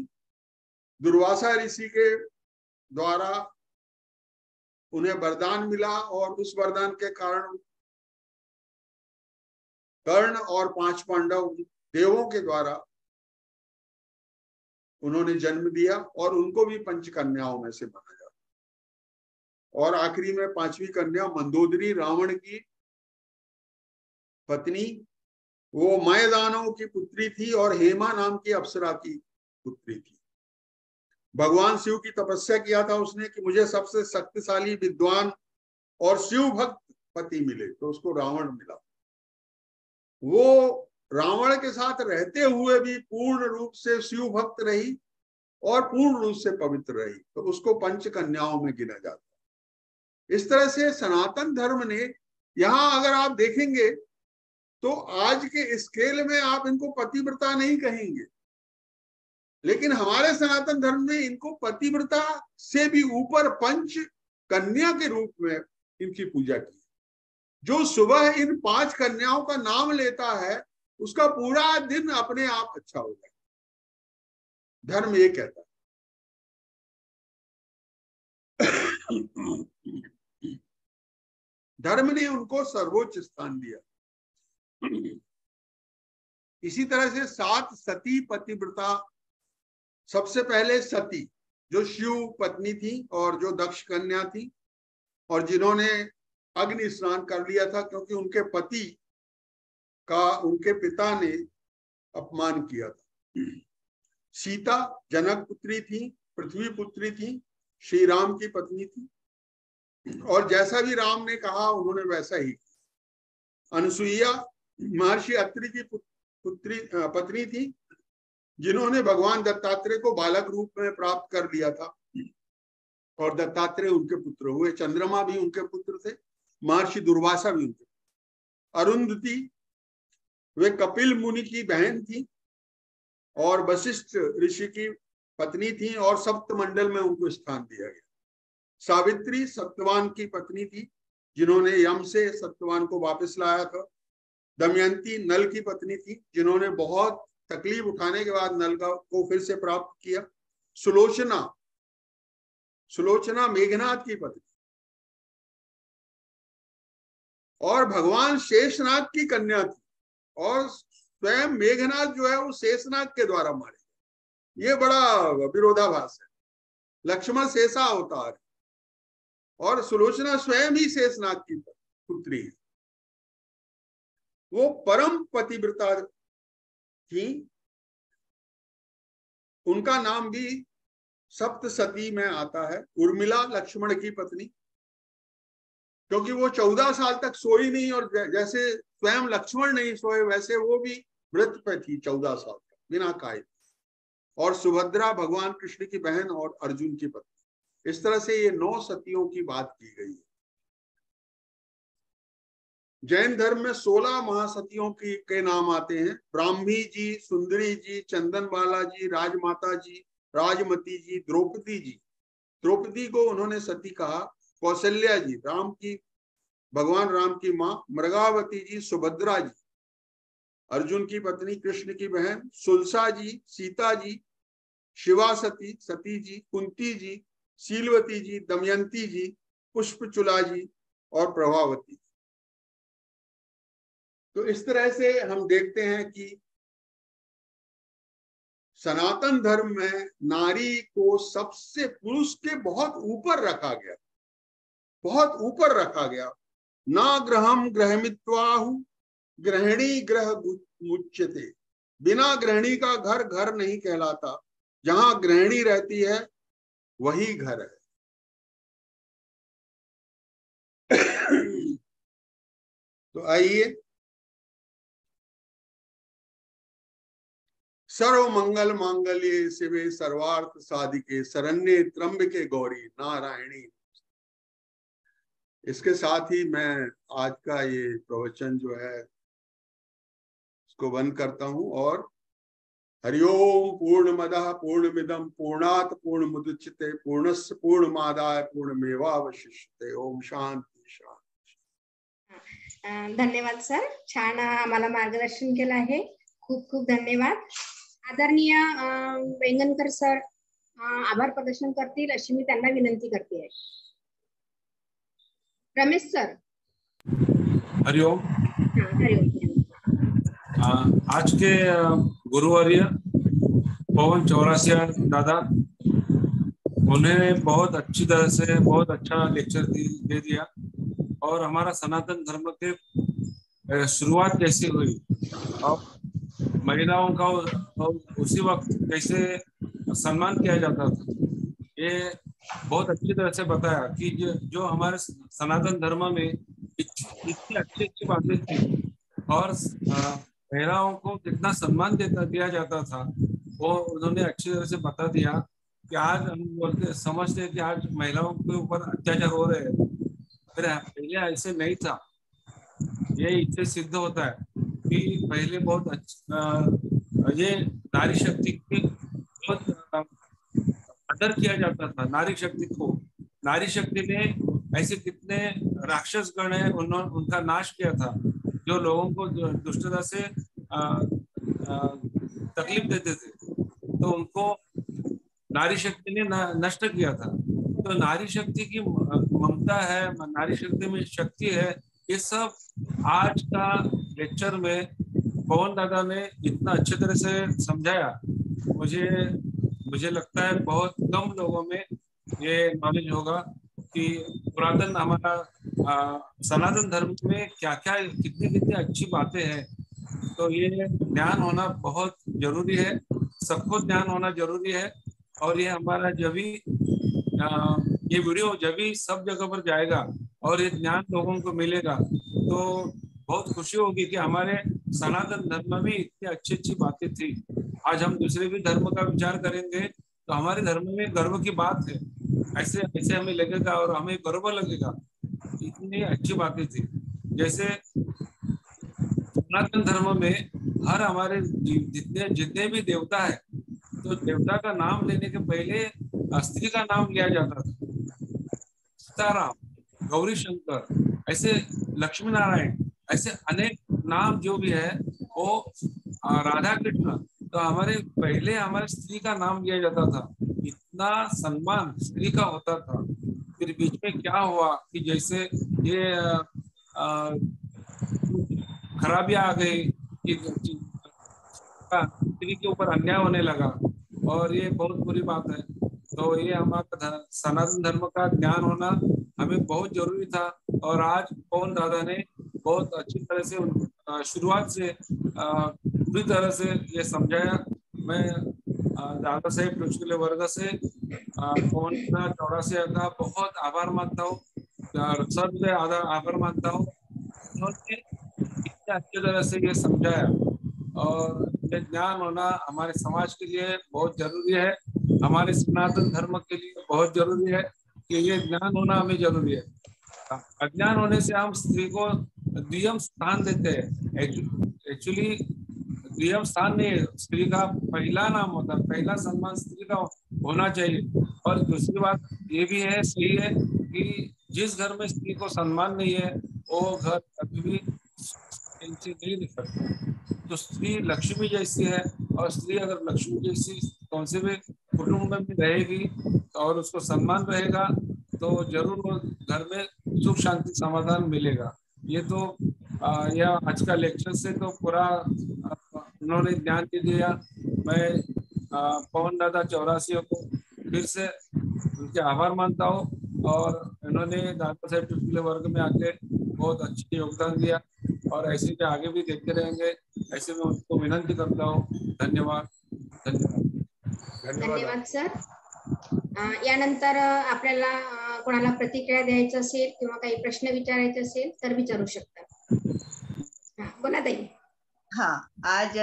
Speaker 3: दुर्वासा ऋषि के द्वारा उन्हें वरदान मिला, और उस वरदान के कारण कर्ण और 5 पांडव देवों के द्वारा उन्होंने जन्म दिया, और उनको भी पंच कन्याओं में से माना जाता। और आखिरी में 5वीं कन्या मंदोदरी, रावण की पत्नी, वो मयदानव की पुत्री थी और हेमा नाम की अप्सरा की पुत्री थी। भगवान शिव की तपस्या किया था उसने कि मुझे सबसे शक्तिशाली, विद्वान और शिव भक्त पति मिले, तो उसको रावण मिला। वो रावण के साथ रहते हुए भी पूर्ण रूप से शिव भक्त रही और पूर्ण रूप से पवित्र रही, तो उसको पंच कन्याओं में गिना जाता है। इस तरह से सनातन धर्म ने, यहां अगर आप देखेंगे तो आज के स्केल में आप इनको पतिव्रता नहीं कहेंगे, लेकिन हमारे सनातन धर्म में इनको पतिव्रता से भी ऊपर पंच कन्या के रूप में इनकी पूजा की। जो सुबह इन 5 कन्याओं का नाम लेता है उसका पूरा दिन अपने आप अच्छा हो जाए, धर्म ये कहता है। धर्म ने उनको सर्वोच्च स्थान दिया। इसी तरह से 7 सती पतिव्रता, सबसे पहले सती जो शिव पत्नी थी और जो दक्ष कन्या थी, और जिन्होंने अग्नि स्नान कर लिया था क्योंकि उनके पति का उनके पिता ने अपमान किया था। सीता जनक पुत्री थी, पृथ्वी पुत्री थी, श्री राम की पत्नी थी, और जैसा भी राम ने कहा उन्होंने वैसा ही किया। अनसुईया महर्षि अत्रि की पत्नी थी, जिन्होंने भगवान दत्तात्रेय को बालक रूप में प्राप्त कर लिया था, और दत्तात्रेय उनके पुत्र हुए। चंद्रमा भी उनके पुत्र थे, महर्षि दुर्वासा भी उनके। अरुंधति वे कपिल मुनि की बहन थी और वशिष्ठ ऋषि की पत्नी थी, और सप्त मंडल में उनको स्थान दिया गया। सावित्री सत्यवान की पत्नी थी, जिन्होंने यम से सत्यवान को वापस लाया था। दमयंती नल की पत्नी थी, जिन्होंने बहुत तकलीफ उठाने के बाद नल को फिर से प्राप्त किया। सुलोचना मेघनाथ की पत्नी, और भगवान शेषनाग की कन्या थी, और स्वयं मेघनाथ जो है वो शेषनाग के द्वारा मारे गए। ये बड़ा विरोधाभास है। लक्ष्मण शेषा अवतार और सुलोचना स्वयं ही शेषनाग की पुत्री है। वो परम पतिव्रता थी। उनका नाम भी सप्तसती में आता है। उर्मिला लक्ष्मण की पत्नी, क्योंकि वो 14 साल तक सोई नहीं, और जैसे स्वयं लक्ष्मण नहीं सोए वैसे वो भी व्रत पे थी 14 साल तक बिना खाए। और सुभद्रा भगवान कृष्ण की बहन और अर्जुन की पत्नी। इस तरह से ये 9 सतियों की बात की गई है। जैन धर्म में 16 महासतियों के नाम आते हैं। ब्राह्मी जी, सुंदरी जी, चंदनबाला जी, राजमाता जी, राजमती जी, द्रौपदी जी। द्रौपदी को उन्होंने सती कहा। कौशल्या जी भगवान राम की माँ, मृगावती जी, सुभद्रा जी अर्जुन की पत्नी कृष्ण की बहन, सुलसा जी, सीता जी, शिवा सती जी, कुंती जी, शीलवती जी, दमयंती जी, पुष्पचूला जी और प्रभावती। तो इस तरह से हम देखते हैं कि सनातन धर्म में नारी को सबसे पुरुष के बहुत ऊपर रखा गया, बहुत ऊपर रखा गया। ना ग्रहम ग्रहमित्वाहु गृहिणी ग्रह मुच्यते, बिना गृहिणी का घर घर नहीं कहलाता, जहां गृहिणी रहती है वही घर है। तो आइए, सर्व मंगल मांगल्ये शिवे सर्वार्थ साधिके शरण्ये त्र्यंबके गौरी नारायणी। इसके साथ ही मैं आज का ये प्रवचन जो है इसको बंद करता हूं और हरिओम पूर्णमदः पूर्णमिदं पूर्णात् पूर्णमुदच्यते पूर्णस्य पूर्णमादाय पूर्णमेवावशिष्यते। ओम शांती शांती।
Speaker 1: धन्यवाद सर, छान आम्हाला मार्गदर्शन केलं आहे, खूप खूप धन्यवाद। आदरणीय वेंगणकर सर आभार प्रदर्शन करतील अशी मी त्यांना विनंती करते आहे। रमेश सर।
Speaker 4: हरिओम।
Speaker 1: हरिओम।
Speaker 4: आज के गुरुवर्य पवन चौरासिया दादा, उन्होंने बहुत अच्छी तरह से बहुत अच्छा लेक्चर दे दिया और हमारा सनातन धर्म के शुरुआत कैसे हुई और महिलाओं का उसी वक्त कैसे सम्मान किया जाता था, ये बहुत अच्छी तरह से बताया कि जो हमारे सनातन धर्म में इतनी अच्छी अच्छी बातें थी और महिलाओं को कितना सम्मान दिया जाता था, वो उन्होंने अच्छी तरह से बता दिया कि आज हम बोलते समझते हैं कि आज महिलाओं के ऊपर अत्याचार हो रहे हैं, पहले ऐसे नहीं था। ये इससे सिद्ध होता है कि पहले बहुत अच्छा ये नारी शक्ति की बहुत आदर किया जाता था। नारी शक्ति को, नारी शक्ति ने ऐसे कितने राक्षस गण है उनका नाश किया था, जो लोगों को दुष्टता से तकलीफ देते थे, तो उनको नारी शक्ति ने नष्ट किया था। तो नारी शक्ति की ममता है, नारी शक्ति में शक्ति है, ये सब आज का लेक्चर में पवन दादा ने इतना अच्छे तरह से समझाया। मुझे लगता है बहुत कम लोगों में ये नॉलेज होगा कि पुरातन हमारा सनातन धर्म में क्या क्या कितनी अच्छी बातें हैं। तो ये ज्ञान होना बहुत जरूरी है, सबको ज्ञान होना जरूरी है। और ये हमारा जब भी ये वीडियो जब भी सब जगह पर जाएगा और ये ज्ञान लोगों को मिलेगा तो बहुत खुशी होगी कि हमारे सनातन धर्म में भी इतनी अच्छी अच्छी बातें थी। आज हम दूसरे भी धर्म का विचार करेंगे तो हमारे धर्म में गर्व की बात है, ऐसे ऐसे हमें लगेगा और हमें गर्व लगेगा, इतनी अच्छी बातें थी। जैसे सनातन धर्म में हर हमारे जितने भी देवता है, तो देवता का नाम लेने के पहले स्त्री का नाम लिया जाता था। सीताराम, गौरी शंकर, ऐसे लक्ष्मी नारायण, ऐसे अनेक नाम जो भी है वो राधा कृष्ण, तो पहले हमारे स्त्री का नाम लिया जाता था। इतना सम्मान स्त्री का होता था। फिर बीच में क्या हुआ कि जैसे ये खराबी आ गई कि स्त्री के ऊपर अन्याय होने लगा और ये बहुत बुरी बात है। तो ये हमारा सनातन धर्म का ज्ञान होना हमें बहुत जरूरी था। और आज पवन दादा ने बहुत अच्छी तरह से शुरुआत से पूरी तरह से ये समझाया। मैं दादा साहेब पृथ्वी वर्ग से पवन चौरासिया का बहुत आभार मानता हूँ, सबसे आभार मानता हूँ। इतने अच्छी तरह से ये समझाया और ये ज्ञान होना हमारे समाज के लिए बहुत जरूरी है, हमारे सनातन धर्म के लिए बहुत जरूरी है कि ये ज्ञान होना हमें जरूरी है। अज्ञान होने से हम स्त्री को द्वितीय स्थान देते हैं। एक्चुअली द्वितीय स्थान नहीं, स्त्री का पहला नाम होता है, पहला सम्मान स्त्री का होना चाहिए। और दूसरी बात ये भी है, सही है कि जिस घर में स्त्री को सम्मान नहीं है वो घर कभी भी नहीं दिख सकता। तो स्त्री लक्ष्मी जैसी है और स्त्री अगर लक्ष्मी जैसी कौन से भी कुटुंब में रहेगी और उसको सम्मान रहेगा तो जरूर वो घर में सुख शांति समाधान मिलेगा। ये तो यह आज का लेक्चर से तो पूरा उन्होंने ज्ञान दे दिया। मैं पवन दादा 84 को फिर से उनके आभार मानता हूँ और इन्होंने दादा साहेब चुटकुले वर्ग में आके बहुत अच्छी योगदान दिया और ऐसे भी आगे भी देते रहेंगे। ऐसे में उनको विनंती करता हूँ। धन्यवाद धन्यवाद
Speaker 1: धन्यवाद सर। यानंतर आपल्याला कोणाला प्रतिक्रिया द्यायचं असेल किंवा काही प्रश्न विचारायचे असेल तर विचारू शकता। बोला ताई।
Speaker 2: हाँ, आज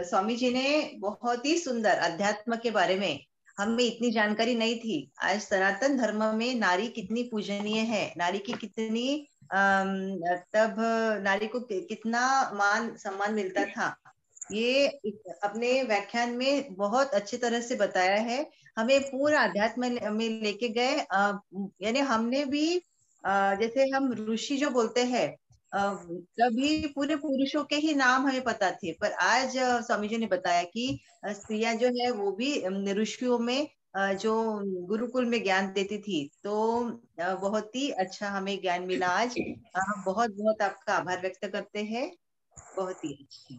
Speaker 2: स्वामी जी ने बहुत ही सुंदर अध्यात्म के बारे में, हमें इतनी जानकारी नहीं थी। आज सनातन धर्म में नारी कितनी पूजनीय है, नारी की कितनी तब नारी को कितना मान सम्मान मिलता था, ये अपने व्याख्यान में बहुत अच्छी तरह से बताया है। हमें पूरा अध्यात्म में लेके गए। यानी हमने भी जैसे हम ऋषि जो बोलते हैं, तभी पूरे पुरुषों के ही नाम हमें पता थे, पर आज स्वामी जी ने बताया कि स्त्रियां जो है वो भी ऋषियों में जो गुरुकुल में ज्ञान देती थी, तो बहुत ही अच्छा हमें ज्ञान मिला आज। बहुत बहुत आपका आभार व्यक्त करते हैं। बहुत ही अच्छी,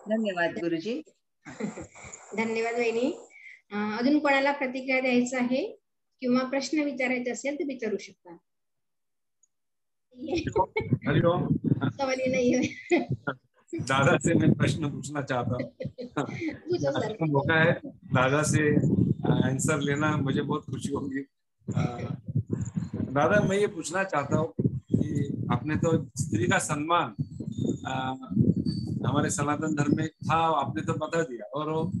Speaker 2: धन्यवाद गुरुजी।
Speaker 1: धन्यवाद वहिनी। अजून कोणाला प्रतिक्रिया द्यायचं आहे किंवा प्रश्न विचारायचे असेल तर विचारू शकता।
Speaker 4: हरिओम।
Speaker 1: सवाल नहीं है।
Speaker 4: दादा से मैं प्रश्न पूछना चाहता हूँ। मौका है दादा से आंसर लेना, मुझे बहुत खुशी होगी। दादा मैं ये पूछना चाहता हूँ कि आपने तो स्त्री का सम्मान हमारे सनातन धर्म में था, आपने तो बता दिया और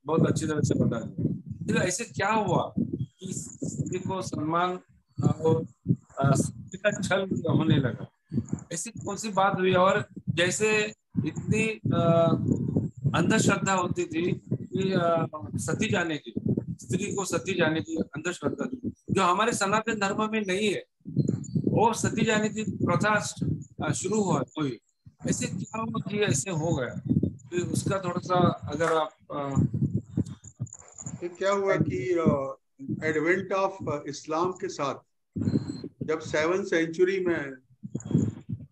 Speaker 4: बहुत अच्छी तरह से बता दिया। फिर ऐसे क्या हुआ कि स्त्री को सम्मान और स्त्री का छल होने लगा? ऐसी कौन सी बात हुई? और जैसे इतनी अंधश्रद्धा होती थी कि सती जाने की, स्त्री को सती जाने की अंधश्रद्धा थी जो हमारे सनातन धर्म में नहीं है, और सती जाने की प्रथा शुरू हुई। ऐसे क्या हुआ कि ऐसे हो गया? तो उसका थोड़ा सा अगर आप
Speaker 3: क्या हुआ कि एडवेंट ऑफ इस्लाम के साथ जब 7th सेंचुरी में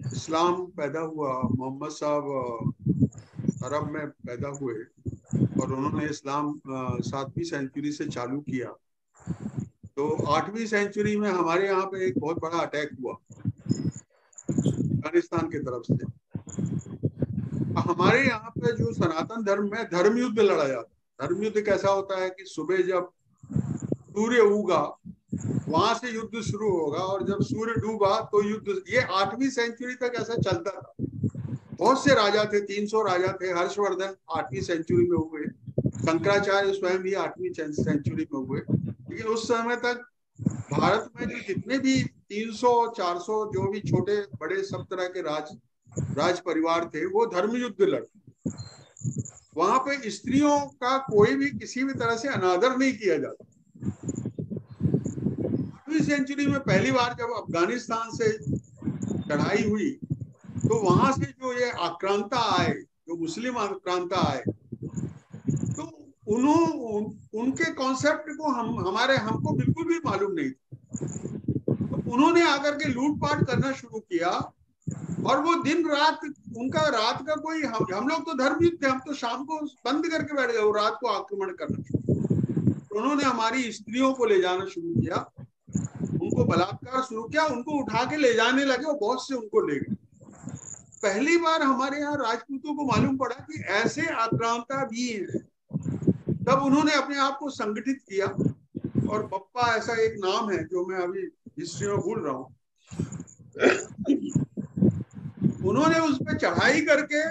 Speaker 3: इस्लाम पैदा हुआ, मोहम्मद साहब अरब में पैदा हुए और उन्होंने इस्लाम 7वीं सेंचुरी से चालू किया, तो 8वीं सेंचुरी में हमारे यहाँ पे एक बहुत बड़ा अटैक हुआ अफगानिस्तान की तरफ से। हमारे यहाँ पे जो सनातन धर्म में धर्म युद्ध लड़ा जाता। धर्म युद्ध कैसा होता है कि सुबह जब सूर्य उगा वहां से युद्ध शुरू होगा और जब सूर्य डूबा तो युद्ध। ये 8वीं सेंचुरी तक ऐसा चलता था। बहुत से राजा थे, 300 राजा थे। हर्षवर्धन 8वीं सेंचुरी में हुए, शंकराचार्य स्वयं भी 8वीं सेंचुरी में हुए। लेकिन उस समय तक भारत में जो जितने भी 300-400 जो भी छोटे बड़े सब तरह के राज परिवार थे वो धर्म युद्ध लड़ते। वहां पे स्त्रियों का कोई भी किसी भी तरह से अनादर नहीं किया जाता। 8वीं सेंचुरी में पहली बार जब अफगानिस्तान से चढ़ाई हुई तो वहां से जो ये आक्रांता आए, जो मुस्लिम आक्रांता आए, तो उनके कॉन्सेप्ट को हमको बिल्कुल भी मालूम नहीं था। तो उन्होंने आकर के लूटपाट करना शुरू किया और वो दिन रात उनका रात का कोई हम लोग तो धर्मयुद्ध थे, हम तो शाम को बंद करके बैठ गए, वो रात को आक्रमण करना शुरू। तो उन्होंने हमारी स्त्रियों को ले जाना शुरू किया, उनको बलात्कार शुरू किया, उनको उठा के ले जाने लगे और बहुत से उनको ले गए। पहली बार हमारे यहाँ राजपूतों को मालूम पड़ा कि ऐसे आक्रांता भी हैं। तब उन्होंने अपने आप को संगठित किया और बप्पा ऐसा एक नाम है जो मैं अभी हिस्ट्री में भूल रहा हूँ, उन्होंने उस पर चढ़ाई करके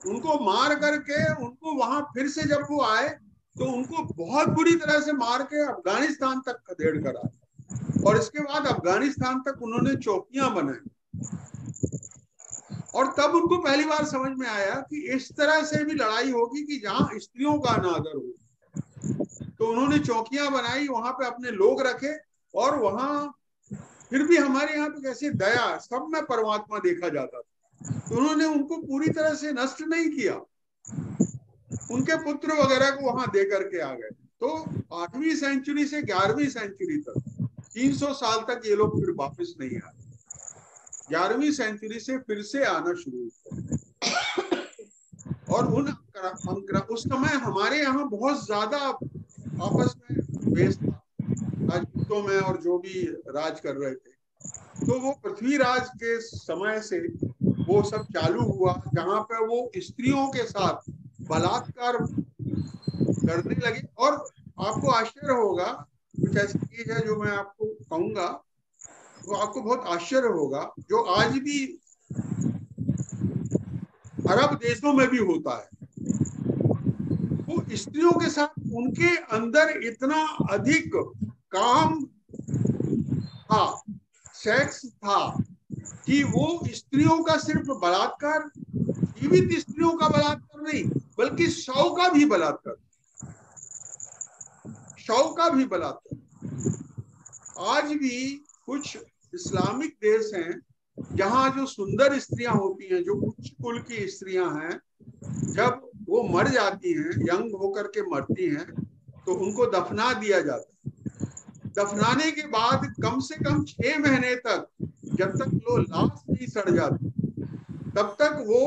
Speaker 3: उनको मार करके उनको वहां फिर से जब वो आए तो उनको बहुत बुरी तरह से मार के अफगानिस्तान तक खदेड़ कर आए। और इसके बाद अफगानिस्तान तक उन्होंने चौकियां बनाई और तब उनको पहली बार समझ में आया कि इस तरह से भी लड़ाई होगी कि जहां स्त्रियों का अनादर हो। तो उन्होंने चौकियां बनाई, वहां पे अपने लोग रखे और वहां फिर भी हमारे यहाँ पे कैसे दया, सब में परमात्मा देखा जाता था। तो उन्होंने उनको पूरी तरह से नष्ट नहीं किया, उनके पुत्र वगैरह को वहां दे करके आ गए। तो 8वीं सेंचुरी से 11वीं सेंचुरी तक 300 साल तक ये लोग फिर वापस नहीं आए। 11वीं सेंचुरी से फिर से आना शुरू हुआ। और उस समय हमारे यहाँ बहुत ज्यादा आपस में द्वेष था राजपूतों में और जो भी राज कर रहे थे। तो वो पृथ्वीराज के समय से वो सब चालू हुआ, जहां पे वो स्त्रियों के साथ बलात्कार करने लगे। और आपको आश्चर्य होगा, कुछ ऐसी चीज है जो मैं आपको कहूंगा, वो आपको बहुत आश्चर्य होगा, जो आज भी अरब देशों में भी होता है। वो स्त्रियों के साथ उनके अंदर इतना अधिक काम था, सेक्स था, कि वो स्त्रियों का सिर्फ बलात्कार, जीवित स्त्रियों का बलात्कार नहीं, बल्कि शव का भी बलात्कार, शव का भी बलात्कार। आज भी कुछ इस्लामिक देश हैं जहां जो सुंदर स्त्रियां होती हैं, जो उच्च कुल की स्त्रियां हैं, जब वो मर जाती हैं, यंग होकर के मरती हैं, तो उनको दफना दिया जाता है। दफनाने के बाद कम से कम 6 महीने तक, जब तक वो लाश नहीं सड़ जाती, तब तक वो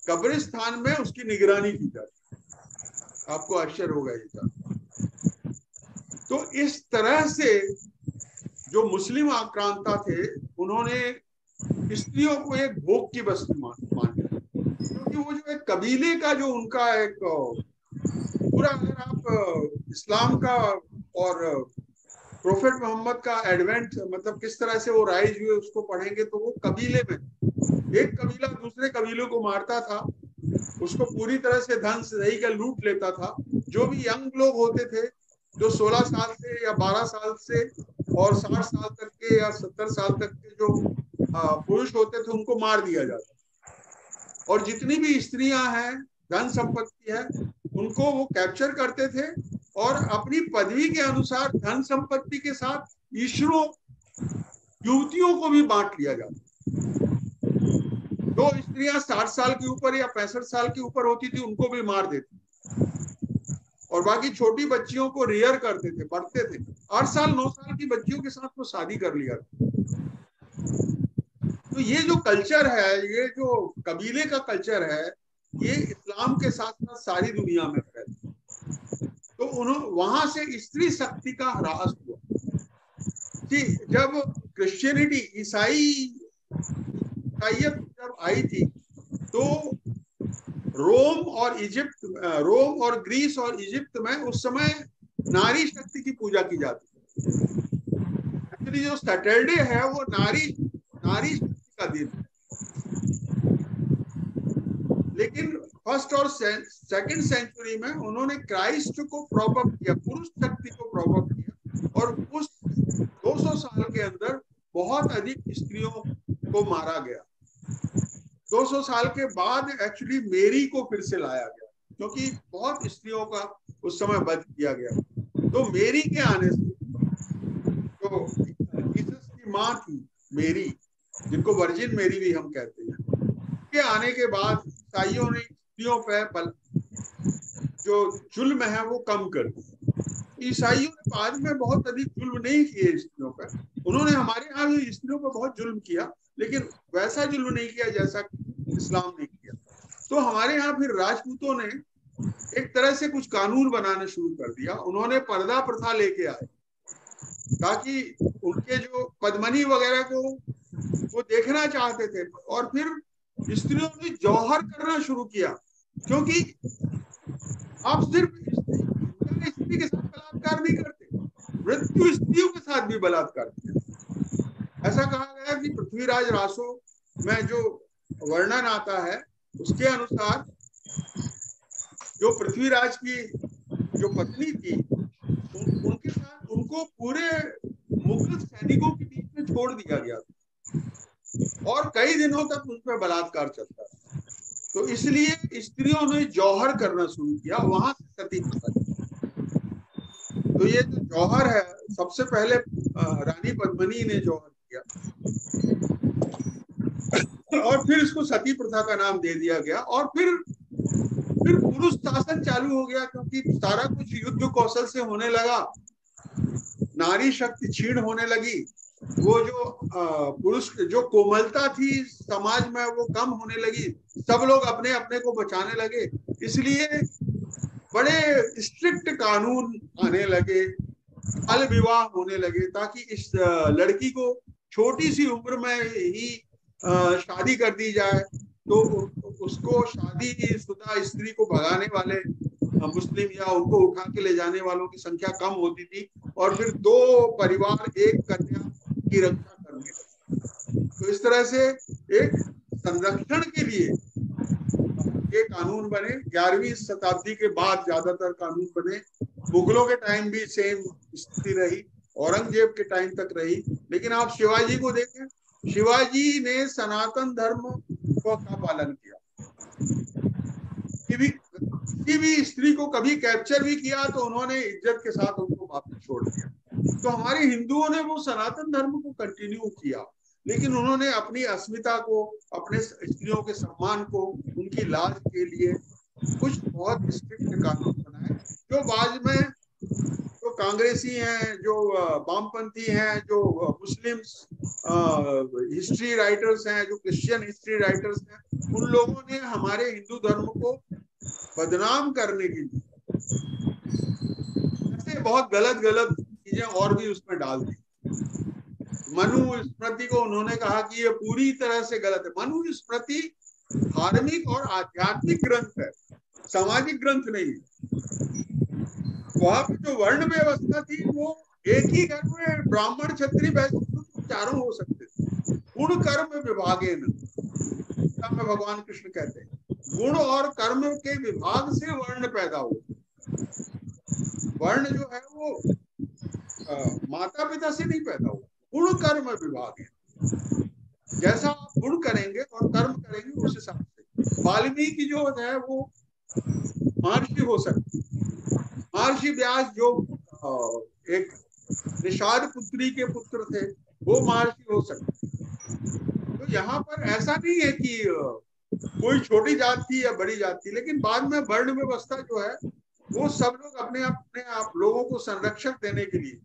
Speaker 3: कब्रिस्तान में उसकी निगरानी की जाती। आपको आश्चर्य होगा ये जान। तो इस तरह से जो मुस्लिम आक्रांता थे, उन्होंने स्त्रियों को एक भोग की वस्तु माना, क्योंकि वो जो एक कबीले का जो उनका एक पूरा, अगर आप इस्लाम का और प्रोफेट मोहम्मद का एडवेंट, मतलब किस तरह से वो राइज हुए, उसको पढ़ेंगे तो वो कबीले में एक कबीला दूसरे कबीलों को मारता था, उसको पूरी तरह से धन सही का लूट लेता था। जो भी यंग लोग होते थे, जो 16 साल से या 12 साल से और 60 साल तक के या 70 साल तक के जो पुरुष होते थे, उनको मार दिया जाता। और जितनी भी स्त्रियां हैं, धन संपत्ति है, उनको वो कैप्चर करते थे और अपनी पदवी के अनुसार धन संपत्ति के साथ ईश्वरों युवतियों को भी बांट लिया जाता। जो स्त्रियां 60 साल के ऊपर या 65 साल के ऊपर होती थी, उनको भी मार देते, और बाकी छोटी बच्चियों को रियर करते थे, पढ़ते थे। 8 साल 9 साल की बच्चियों के साथ वो शादी कर लिया। तो ये जो कल्चर है, ये जो कबीले का कल्चर है, ये इस्लाम के साथ साथ सारी दुनिया में फैला। तो वहां से स्त्री शक्ति का ह्रास हुआ कि जब क्रिश्चियनिटी, ईसाइयत जब आई थी, तो रोम और ग्रीस और इजिप्ट में उस समय नारी शक्ति की पूजा की जाती है। एक्चुअली जो सैटरडे है वो नारी शक्ति का दिन है। लेकिन फर्स्ट और सेकंड सेंचुरी में उन्होंने क्राइस्ट को प्रॉप किया, पुरुष शक्ति को प्रॉप किया, और उस 200 साल के अंदर बहुत अधिक स्त्रियों को मारा गया। 200 साल के बाद एक्चुअली मेरी को फिर से लाया गया, क्योंकि बहुत स्त्रियों का उस समय वध किया गया। तो मेरी के आने से, जो जीसस की माँ थी मेरी, जिनको वर्जिन मेरी भी हम कहते हैं, के आने के बाद ईसाइयों ने स्त्रियों पर जो जुल्म है वो कम कर दिया। ईसाइयों ने बाद में बहुत अधिक जुल्म नहीं किए स्त्रियों पर। उन्होंने हमारे यहाँ भी स्त्रियों पर बहुत जुल्म किया, लेकिन वैसा जुल्म नहीं किया जैसा इस्लाम ने किया। तो हमारे यहाँ फिर राजपूतों ने एक तरह से कुछ कानून बनाना शुरू कर दिया। उन्होंने पर्दा प्रथा लेके आए, ताकि उनके जो पद्मनी वगैरह को वो देखना चाहते थे। और फिर स्त्रियों ने जौहर करना शुरू किया, क्योंकि आप सिर्फ स्त्री के साथ बलात्कार नहीं करते, मृत्यु स्त्रियों के साथ भी बलात्कार किया। ऐसा कहा गया कि पृथ्वीराज रासो में जो वर्णन आता है, उसके अनुसार जो पृथ्वीराज की जो पत्नी थी, उनके साथ उनको पूरे मुगल सैनिकों के बीच में छोड़ दिया गया था और कई दिनों तक उन पर बलात्कार चलता था। तो इसलिए स्त्रियों ने जौहर करना शुरू किया, वहां से सती प्रथा। तो ये जो जौहर है, सबसे पहले रानी पद्मिनी ने जौहर किया और फिर इसको सती प्रथा का नाम दे दिया गया। और फिर पुरुष शासन चालू हो गया, क्योंकि सारा कुछ युद्ध कौशल से होने लगा, नारी शक्ति क्षीण होने लगी, वो जो पुरुष जो कोमलता थी समाज में वो कम होने लगी, सब लोग अपने अपने को बचाने लगे, इसलिए बड़े स्ट्रिक्ट कानून आने लगे, बाल विवाह होने लगे, ताकि इस लड़की को छोटी सी उम्र में ही शादी कर दी जाए, तो उसको शादी शुदा स्त्री को भगाने वाले मुस्लिम या उनको उठा के ले जाने वालों की संख्या कम होती थी, और फिर 2 परिवार एक कन्या की रक्षा करने लगे। तो इस तरह से एक संरक्षण के लिए ये कानून बने। 11वीं शताब्दी के बाद ज्यादातर कानून बने। मुगलों के टाइम भी सेम स्थिति रही, औरंगजेब के टाइम तक रही, लेकिन आप शिवाजी को देखें, शिवाजी ने सनातन धर्म का पालन किया। किसी भी स्त्री को कभी कैप्चर भी किया तो उन्होंने इज्जत के साथ उनको वापस छोड़ दिया। तो हमारे हिंदुओं ने वो सनातन धर्म को कंटिन्यू किया, लेकिन उन्होंने अपनी अस्मिता को, अपने स्त्रियों के सम्मान को, उनकी लाज के लिए कुछ बहुत स्ट्रिक्ट कानून बनाए, जो बाद में जो कांग्रेसी हैं, जो वामपंथी हैं, जो मुस्लिम हिस्ट्री राइटर्स हैं, जो क्रिश्चियन हिस्ट्री राइटर्स हैं, उन लोगों ने हमारे हिंदू धर्म को बदनाम करने के लिए ऐसे बहुत गलत गलत चीजें और भी उसमें डाल दी। मनुस्मृति को उन्होंने कहा कि ये पूरी तरह से गलत है। मनुस्मृति धार्मिक और आध्यात्मिक ग्रंथ है, सामाजिक ग्रंथ नहीं है। वहां पर जो वर्ण व्यवस्था थी वो एक ही घर में ब्राह्मण क्षत्रिय वैश्य चारों हो सकते थे। गुण कर्म विभागेन, में भगवान कृष्ण कहते हैं, गुण और कर्म के विभाग से वर्ण पैदा हो। वर्ण जो है वो माता पिता से नहीं पैदा हुआ, गुण कर्म विभाग है। जैसा आप गुण करेंगे और कर्म करेंगे उस हिसाब से। वाल्मीकि जो है वो महर्षि हो सकते, महर्षि व्यास जो एक निषाद पुत्री के पुत्र थे वो महर्षि हो सकते। तो यहाँ पर ऐसा नहीं है कि कोई छोटी जात थी या बड़ी जात थी, लेकिन बाद में वर्ण व्यवस्था जो है वो सब लोग अपने आप लोगों को संरक्षण देने के लिए,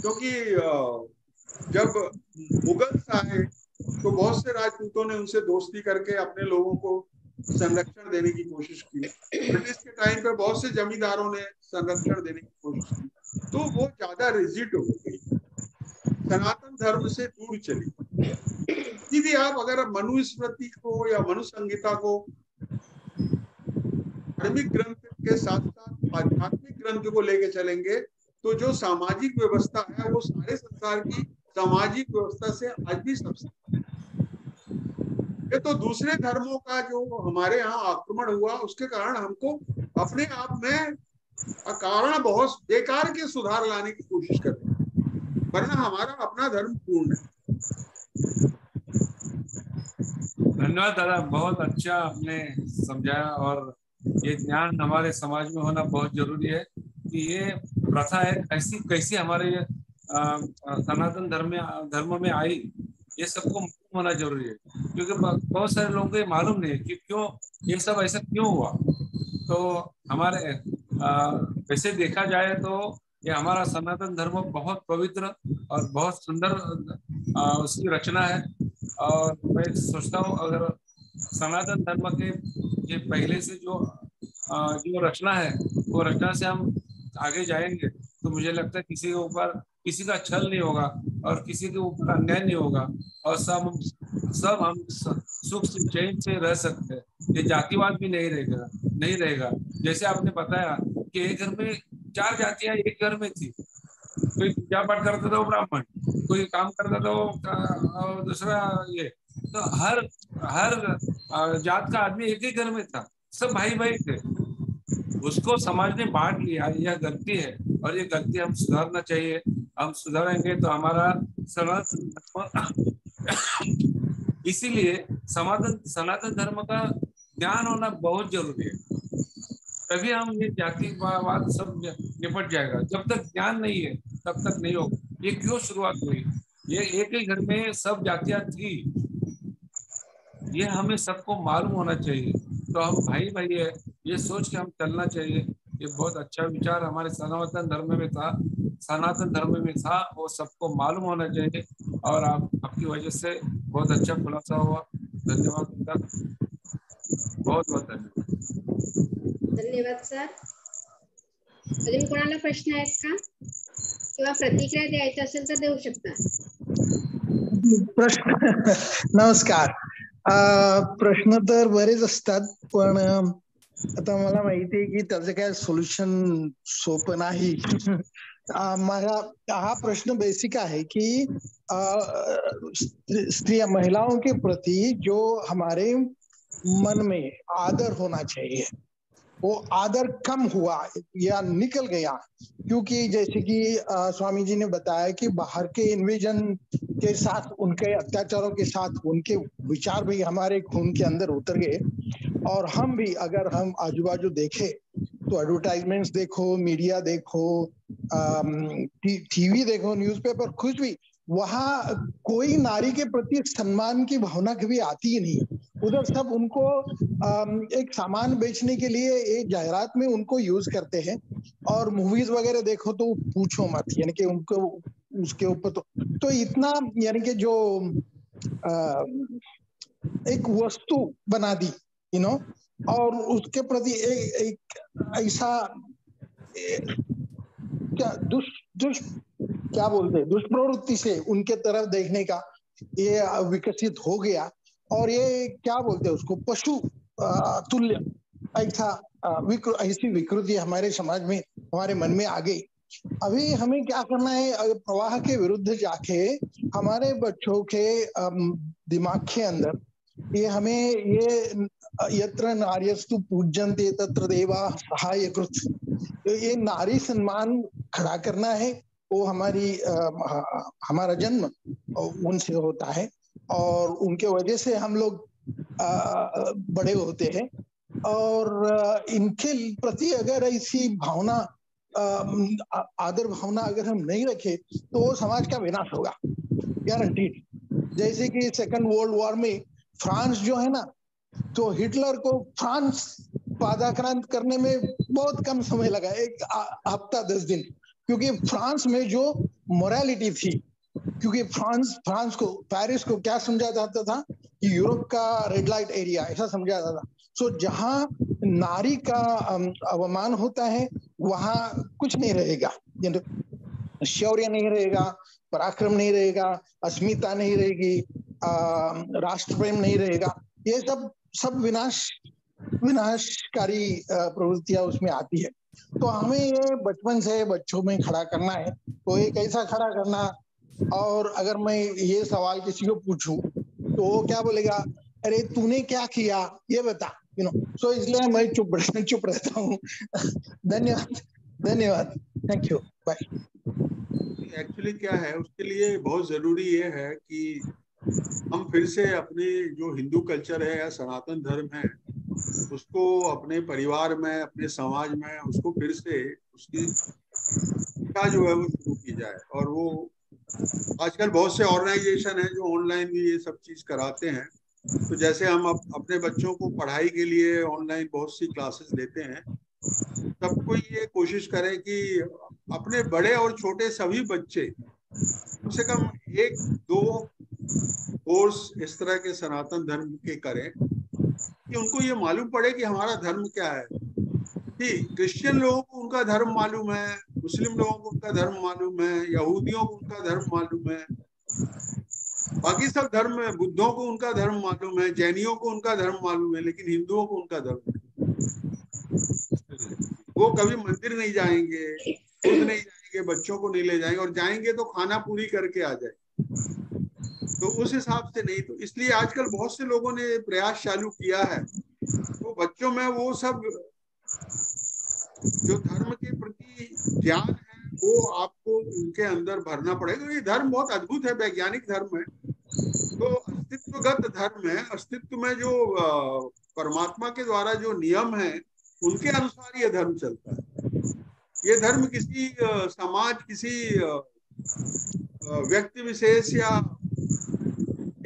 Speaker 3: क्योंकि जब मुगल आए तो बहुत से राजपूतों ने उनसे दोस्ती करके अपने लोगों को संरक्षण देने की कोशिश की। ब्रिटिश के टाइम पे बहुत से जमींदारों ने संरक्षण देने की कोशिश की, तो वो ज्यादा रिजिड हो गई, सनातन धर्म से दूर चली। भी आप अगर मनुस्मृति को या मनुसंहिता को धार्मिक ग्रंथ के साथ साथ आध्यात्मिक ग्रंथ को लेके चलेंगे तो जो सामाजिक व्यवस्था है वो सारे संसार की सामाजिक व्यवस्था से आज भी सबसे ये तो दूसरे धर्मों का जो हमारे यहाँ आक्रमण हुआ उसके कारण हमको अपने आप में अकारण बहुत बेकार के सुधार लाने की कोशिश करते हैं, वरना हमारा अपना धर्म पूर्ण है।
Speaker 4: धन्यवाद दादा, बहुत अच्छा आपने समझाया। और ये ज्ञान हमारे समाज में होना बहुत जरूरी है कि ये प्रथा है ऐसी कैसी हमारे सनातन धर्म में आई, ये सबको मालूम होना जरूरी है, क्योंकि बहुत सारे लोगों को ये मालूम नहीं है कि क्यों ये सब ऐसा क्यों हुआ। तो हमारे वैसे देखा जाए तो ये हमारा सनातन धर्म बहुत पवित्र और बहुत सुंदर उसकी रचना है। और मैं सोचता हूँ अगर सनातन धर्म के ये पहले से जो रचना है वो रचना से हम आगे जाएंगे तो मुझे लगता है किसी के ऊपर किसी का छल नहीं होगा और किसी के ऊपर अन्याय नहीं होगा और सब हम सुख से चैन से रह सकते हैं। ये जातिवाद भी नहीं रहेगा। जैसे आपने बताया कि एक घर में 4 जातियां एक घर में थी, कोई पूजा पाठ करता था वो ब्राह्मण, कोई काम करता था वो दूसरा ये, तो हर जात का आदमी एक ही घर में था, सब भाई भाई थे। उसको समाज ने बांट लिया, यह गलती है और ये गलती हम सुधारना चाहिए। हम सुधारेंगे तो हमारा सनातन इसीलिए सनातन धर्म का ज्ञान होना बहुत जरूरी है, तभी हम ये जातिवाद सब निपट जाएगा। जब तक ज्ञान नहीं है तब तक नहीं होगा। ये क्यों शुरुआत हुई, ये एक ही घर में सब जातियां थी, ये हमें सबको मालूम होना चाहिए। तो हम भाई भाई है ये सोच के हम चलना चाहिए। ये बहुत अच्छा विचार हमारे सनातन धर्म में था, वो सबको मालूम होना चाहिए और आपकी वजह से बहुत अच्छा खुलासा हुआ। धन्यवाद उनका, बहुत बहुत धन्यवाद।
Speaker 1: धन्यवाद सर। अजून कोणाला प्रश्न आहेत का किंवा प्रतिक्रिया द्यायची असेल तर देऊ शकता.
Speaker 5: प्रश्न नमस्कार. प्रश्न तर बरेच असतात, पण आता मला माहिती आहे की त्याचं काय सोल्युशन सोपं नाही. माझा हा प्रश्न बेसिक है कि महिलाओं के प्रति जो हमारे मन में आदर होना चाहिए वो आदर कम हुआ या निकल गया, क्योंकि जैसे कि स्वामी जी ने बताया कि बाहर के इन्वेजन के साथ, उनके अत्याचारों के साथ उनके विचार भी हमारे खून के अंदर उतर गए। और हम भी अगर हम आजू बाजू देखे तो एडवर्टाइजमेंट्स देखो, मीडिया देखो, टीवी देखो, न्यूज़पेपर, कुछ भी, वहां कोई नारी के प्रति सम्मान की भावना कभी आती ही नहीं। उधर सब उनको एक सामान बेचने के लिए एक जाहिरात में उनको यूज करते हैं। और मूवीज वगैरह देखो तो पूछो मत, यानी कि उनको उसके ऊपर तो इतना, यानी कि जो एक वस्तु बना दी, यू नो, और उसके प्रति एक ऐसा क्या बोलते हैं, दुष्प्रवृत्ति से उनके तरफ देखने का ये विकसित हो गया। और ये क्या बोलते हैं उसको, पशु तुल्य ऐसा ऐसी विकृति हमारे समाज में, हमारे मन में आ गई। अभी हमें क्या करना है, प्रवाह के विरुद्ध जाके हमारे बच्चों के दिमाग के अंदर ये हमें ये यत्र नार्यस्तु पूज्यन्ते तत्र देवा सहायकृत, ये नारी सम्मान खड़ा करना है। वो हमारा जन्म उनसे होता है और उनके वजह से हम लोग बड़े होते हैं। और इनके प्रति अगर ऐसी भावना, आदर भावना अगर हम नहीं रखे तो वो समाज का विनाश होगा, गारंटीड। जैसे कि सेकंड वर्ल्ड वॉर में फ्रांस जो है ना, तो हिटलर को फ्रांस पादाक्रांत करने में बहुत कम समय लगा, एक हफ्ता 10 दिन, क्योंकि फ्रांस में जो मोरालिटी थी, क्योंकि फ्रांस को, पेरिस को क्या समझा जाता था कि यूरोप का रेड लाइट एरिया ऐसा समझा जाता था। सो जहां नारी का अवमान होता है वहां कुछ नहीं रहेगा, शौर्य नहीं रहेगा, पराक्रम नहीं रहेगा, अस्मिता नहीं रहेगी, राष्ट्र प्रेम नहीं रहेगा। ये सब विनाशकारी प्रवृत्तियां उसमें आती है। तो हमें ये बचपन से बच्चों में खड़ा करना है। तो ये कैसा खड़ा करना, और अगर मैं ये सवाल किसी को पूछूं तो वो क्या बोलेगा, अरे तूने क्या किया ये बता, यू नो। सो इसलिए मैं चुप रहता हूँ। धन्यवाद, थैंक यू, बाय।
Speaker 3: एक्चुअली क्या है, उसके लिए बहुत जरूरी ये है कि हम फिर से अपने जो हिंदू कल्चर है या सनातन धर्म है उसको अपने परिवार में, अपने समाज में उसको फिर से उसकी शिक्षा जो है वो शुरू की जाए। और वो आजकल बहुत से ऑर्गेनाइजेशन है जो ऑनलाइन भी ये सब चीज कराते हैं। तो जैसे हम अपने बच्चों को पढ़ाई के लिए ऑनलाइन बहुत सी क्लासेस लेते हैं, सबको ये कोशिश करें कि अपने बड़े और छोटे सभी बच्चे कम से कम 1-2 कोर्स इस तरह के सनातन धर्म के करें कि उनको ये मालूम पड़े कि हमारा धर्म क्या है। कि क्रिश्चियन लोगों को उनका धर्म मालूम है, मुस्लिम लोगों को उनका धर्म मालूम है, यहूदियों को उनका धर्म मालूम है, बाकी सब धर्म है, बुद्धों को उनका धर्म मालूम है, जैनियों को उनका धर्म मालूम है, लेकिन हिंदुओं को उनका धर्म नहीं। वो कभी मंदिर नहीं जाएंगे, खुद नहीं जाएंगे, बच्चों को नहीं ले जाएंगे, और जाएंगे तो खाना पूरी करके आ जाए। तो उस हिसाब से नहीं। तो इसलिए आजकल बहुत से लोगों ने प्रयास चालू किया है, तो बच्चों में वो सब जो धर्म के प्रति ज्ञान है वो आपको उनके अंदर भरना पड़ेगा। ये धर्म बहुत अद्भुत है, वैज्ञानिक धर्म है, तो अस्तित्वगत धर्म है। अस्तित्व में जो परमात्मा के द्वारा जो नियम है उनके अनुसार ये धर्म चलता है। ये धर्म किसी समाज, किसी व्यक्ति विशेष या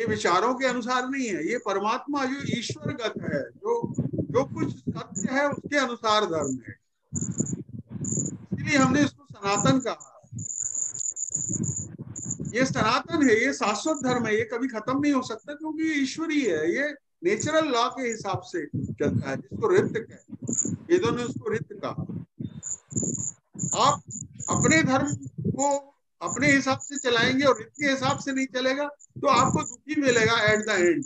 Speaker 3: ये विचारों के अनुसार नहीं है। ये परमात्मा जो ईश्वरगत है, जो कुछ सत्य है उसके अनुसार धर्म है। इसलिए हमने इसको सनातन कहा। ये सनातन है, ये शाश्वत धर्म है, ये कभी खत्म नहीं हो सकता क्योंकि ये ईश्वरीय है, ये नेचुरल लॉ के हिसाब से चलता है, जिसको ऋत कहते, वेदों ने उसको ऋत कहा। आप अपने धर्म को अपने हिसाब से चलाएंगे और ऋत के हिसाब से नहीं चलेगा तो आपको दुखी मिलेगा एट द एंड।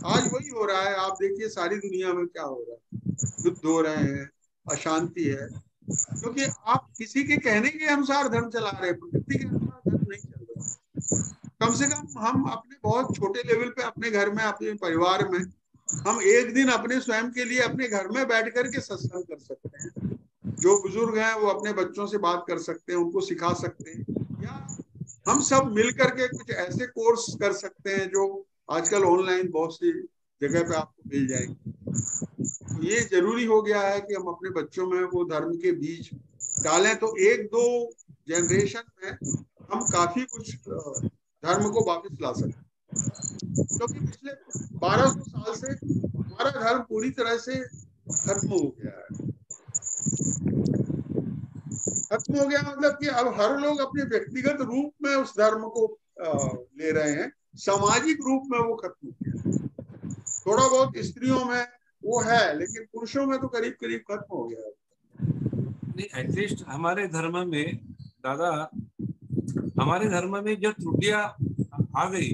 Speaker 3: आज वही हो रहा है, आप देखिए सारी दुनिया में क्या हो रहा है, युद्ध हो रहे हैं, अशांति है, क्योंकि आप किसी के कहने के अनुसार धर्म चला रहे हैं, प्रकृति के अनुसार धर्म नहीं चल रहा। कम से कम हम अपने बहुत छोटे लेवल पे अपने घर में, अपने परिवार में, हम एक दिन अपने स्वयं के लिए अपने घर में बैठ करके सत्संग कर सकते हैं। जो बुजुर्ग हैं वो अपने बच्चों से बात कर सकते हैं, उनको सिखा सकते हैं, या हम सब मिल करके कुछ ऐसे कोर्स कर सकते हैं जो आजकल ऑनलाइन बहुत सी जगह पे आपको मिल जाएंगे। ये जरूरी हो गया है कि हम अपने बच्चों में वो धर्म के बीज डालें, तो एक दो जनरेशन में हम काफी कुछ धर्म को वापस ला सकते हैं। क्योंकि पिछले 1200 साल से हमारा धर्म पूरी तरह से खत्म हो गया है। खत्म हो गया मतलब कि अब हर लोग अपने व्यक्तिगत रूप में उस धर्म को ले रहे हैं, सामाजिक रूप में वो खत्म हो गया। थोड़ा बहुत स्त्रियों में वो है, लेकिन पुरुषों में तो करीब करीब खत्म हो गया है।
Speaker 4: नहीं, एटलीस्ट हमारे धर्म में दादा, हमारे धर्म में जो त्रुटियां आ गई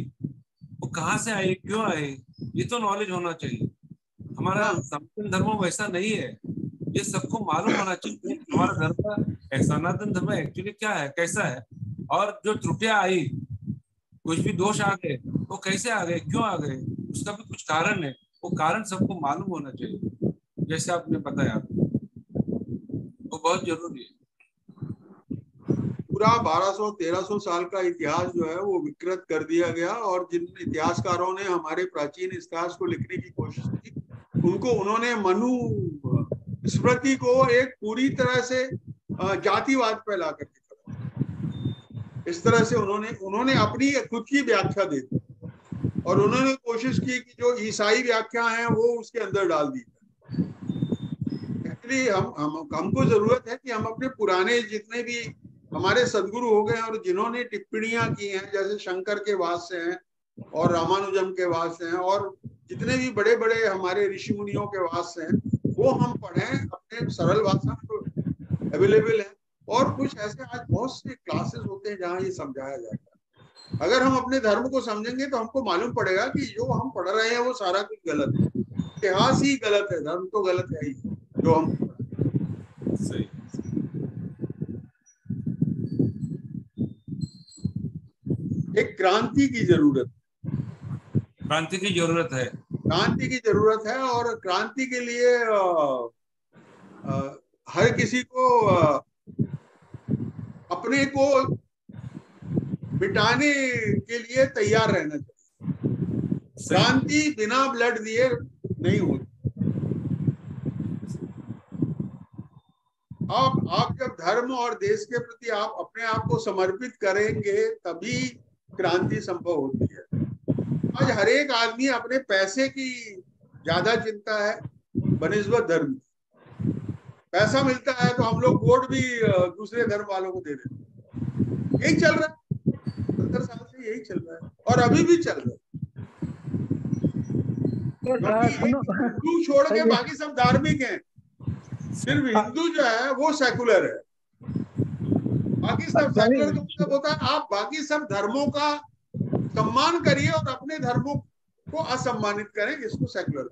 Speaker 4: वो कहाँ से आई, क्यों आई, ये तो नॉलेज होना चाहिए। हमारा सनातन धर्म वैसा नहीं है, ये सबको मालूम होना चाहिए हमारा धर्म का, सनातन धर्म एक्चुअली क्या है, कैसा है, और जो त्रुटियां आई, कुछ भी दोष आ गए, वो कैसे आ गए, क्यों आ गए, उसका भी कुछ कारण है, वो कारण सबको मालूम होना चाहिए। जैसे आपने बताया, वो बहुत जरूरी है।
Speaker 3: पूरा 1200-1300 साल का इतिहास जो है वो विकृत कर दिया गया, और जिन इतिहासकारों ने हमारे प्राचीन इतिहास को लिखने की कोशिश की, उन्होंने मनु स्मृति को एक पूरी तरह से जातिवाद पे ला करके खड़ा। इस तरह से उन्होंने अपनी खुद की व्याख्या दे दी, और उन्होंने कोशिश की कि जो ईसाई व्याख्या है वो उसके अंदर डाल दी। एक्चुअली हमको जरूरत है कि हम अपने पुराने जितने भी हमारे सदगुरु हो गए और जिन्होंने टिप्पणियां की हैं, जैसे शंकर के वास्य हैं और रामानुजम के वास्य हैं, और जितने भी बड़े बड़े हमारे ऋषि मुनियों के वास्य हैं, वो हम पढ़ें अपने सरल भाषा में, तो अवेलेबल है। और कुछ ऐसे आज बहुत से क्लासेस होते हैं जहाँ ये समझाया जाता है। अगर हम अपने धर्म को समझेंगे तो हमको मालूम पड़ेगा कि जो हम पढ़ रहे हैं वो सारा कुछ गलत है, इतिहास ही गलत है, धर्म तो गलत है ही जो हम।
Speaker 4: सही।
Speaker 3: एक क्रांति की जरूरत,
Speaker 4: क्रांति की जरूरत है,
Speaker 3: क्रांति की जरूरत है। और क्रांति के लिए हर किसी को अपने को मिटाने के लिए तैयार रहना चाहिए। क्रांति बिना ब्लड दिए नहीं होती। आप जब धर्म और देश के प्रति आप अपने आप को समर्पित करेंगे तभी क्रांति संभव होती है। आज हर एक आदमी अपने पैसे की ज्यादा चिंता है बनिस्बत धर्म। पैसा मिलता है तो हम लोग वोट भी दूसरे धर्म वालों को दे देते हैं। यही चल रहा है, 70 साल से यही चल रहा है और अभी भी चल रहा है। हिंदू छोड़ के बाकी सब धार्मिक हैं, सिर्फ हिंदू जो है वो सेकुलर है, बाकी सब सेकुलर का मतलब होता है आप बाकी सब धर्मों का सम्मान करिए और अपने धर्मों को असम्मानित करें, इसको सेकुलर।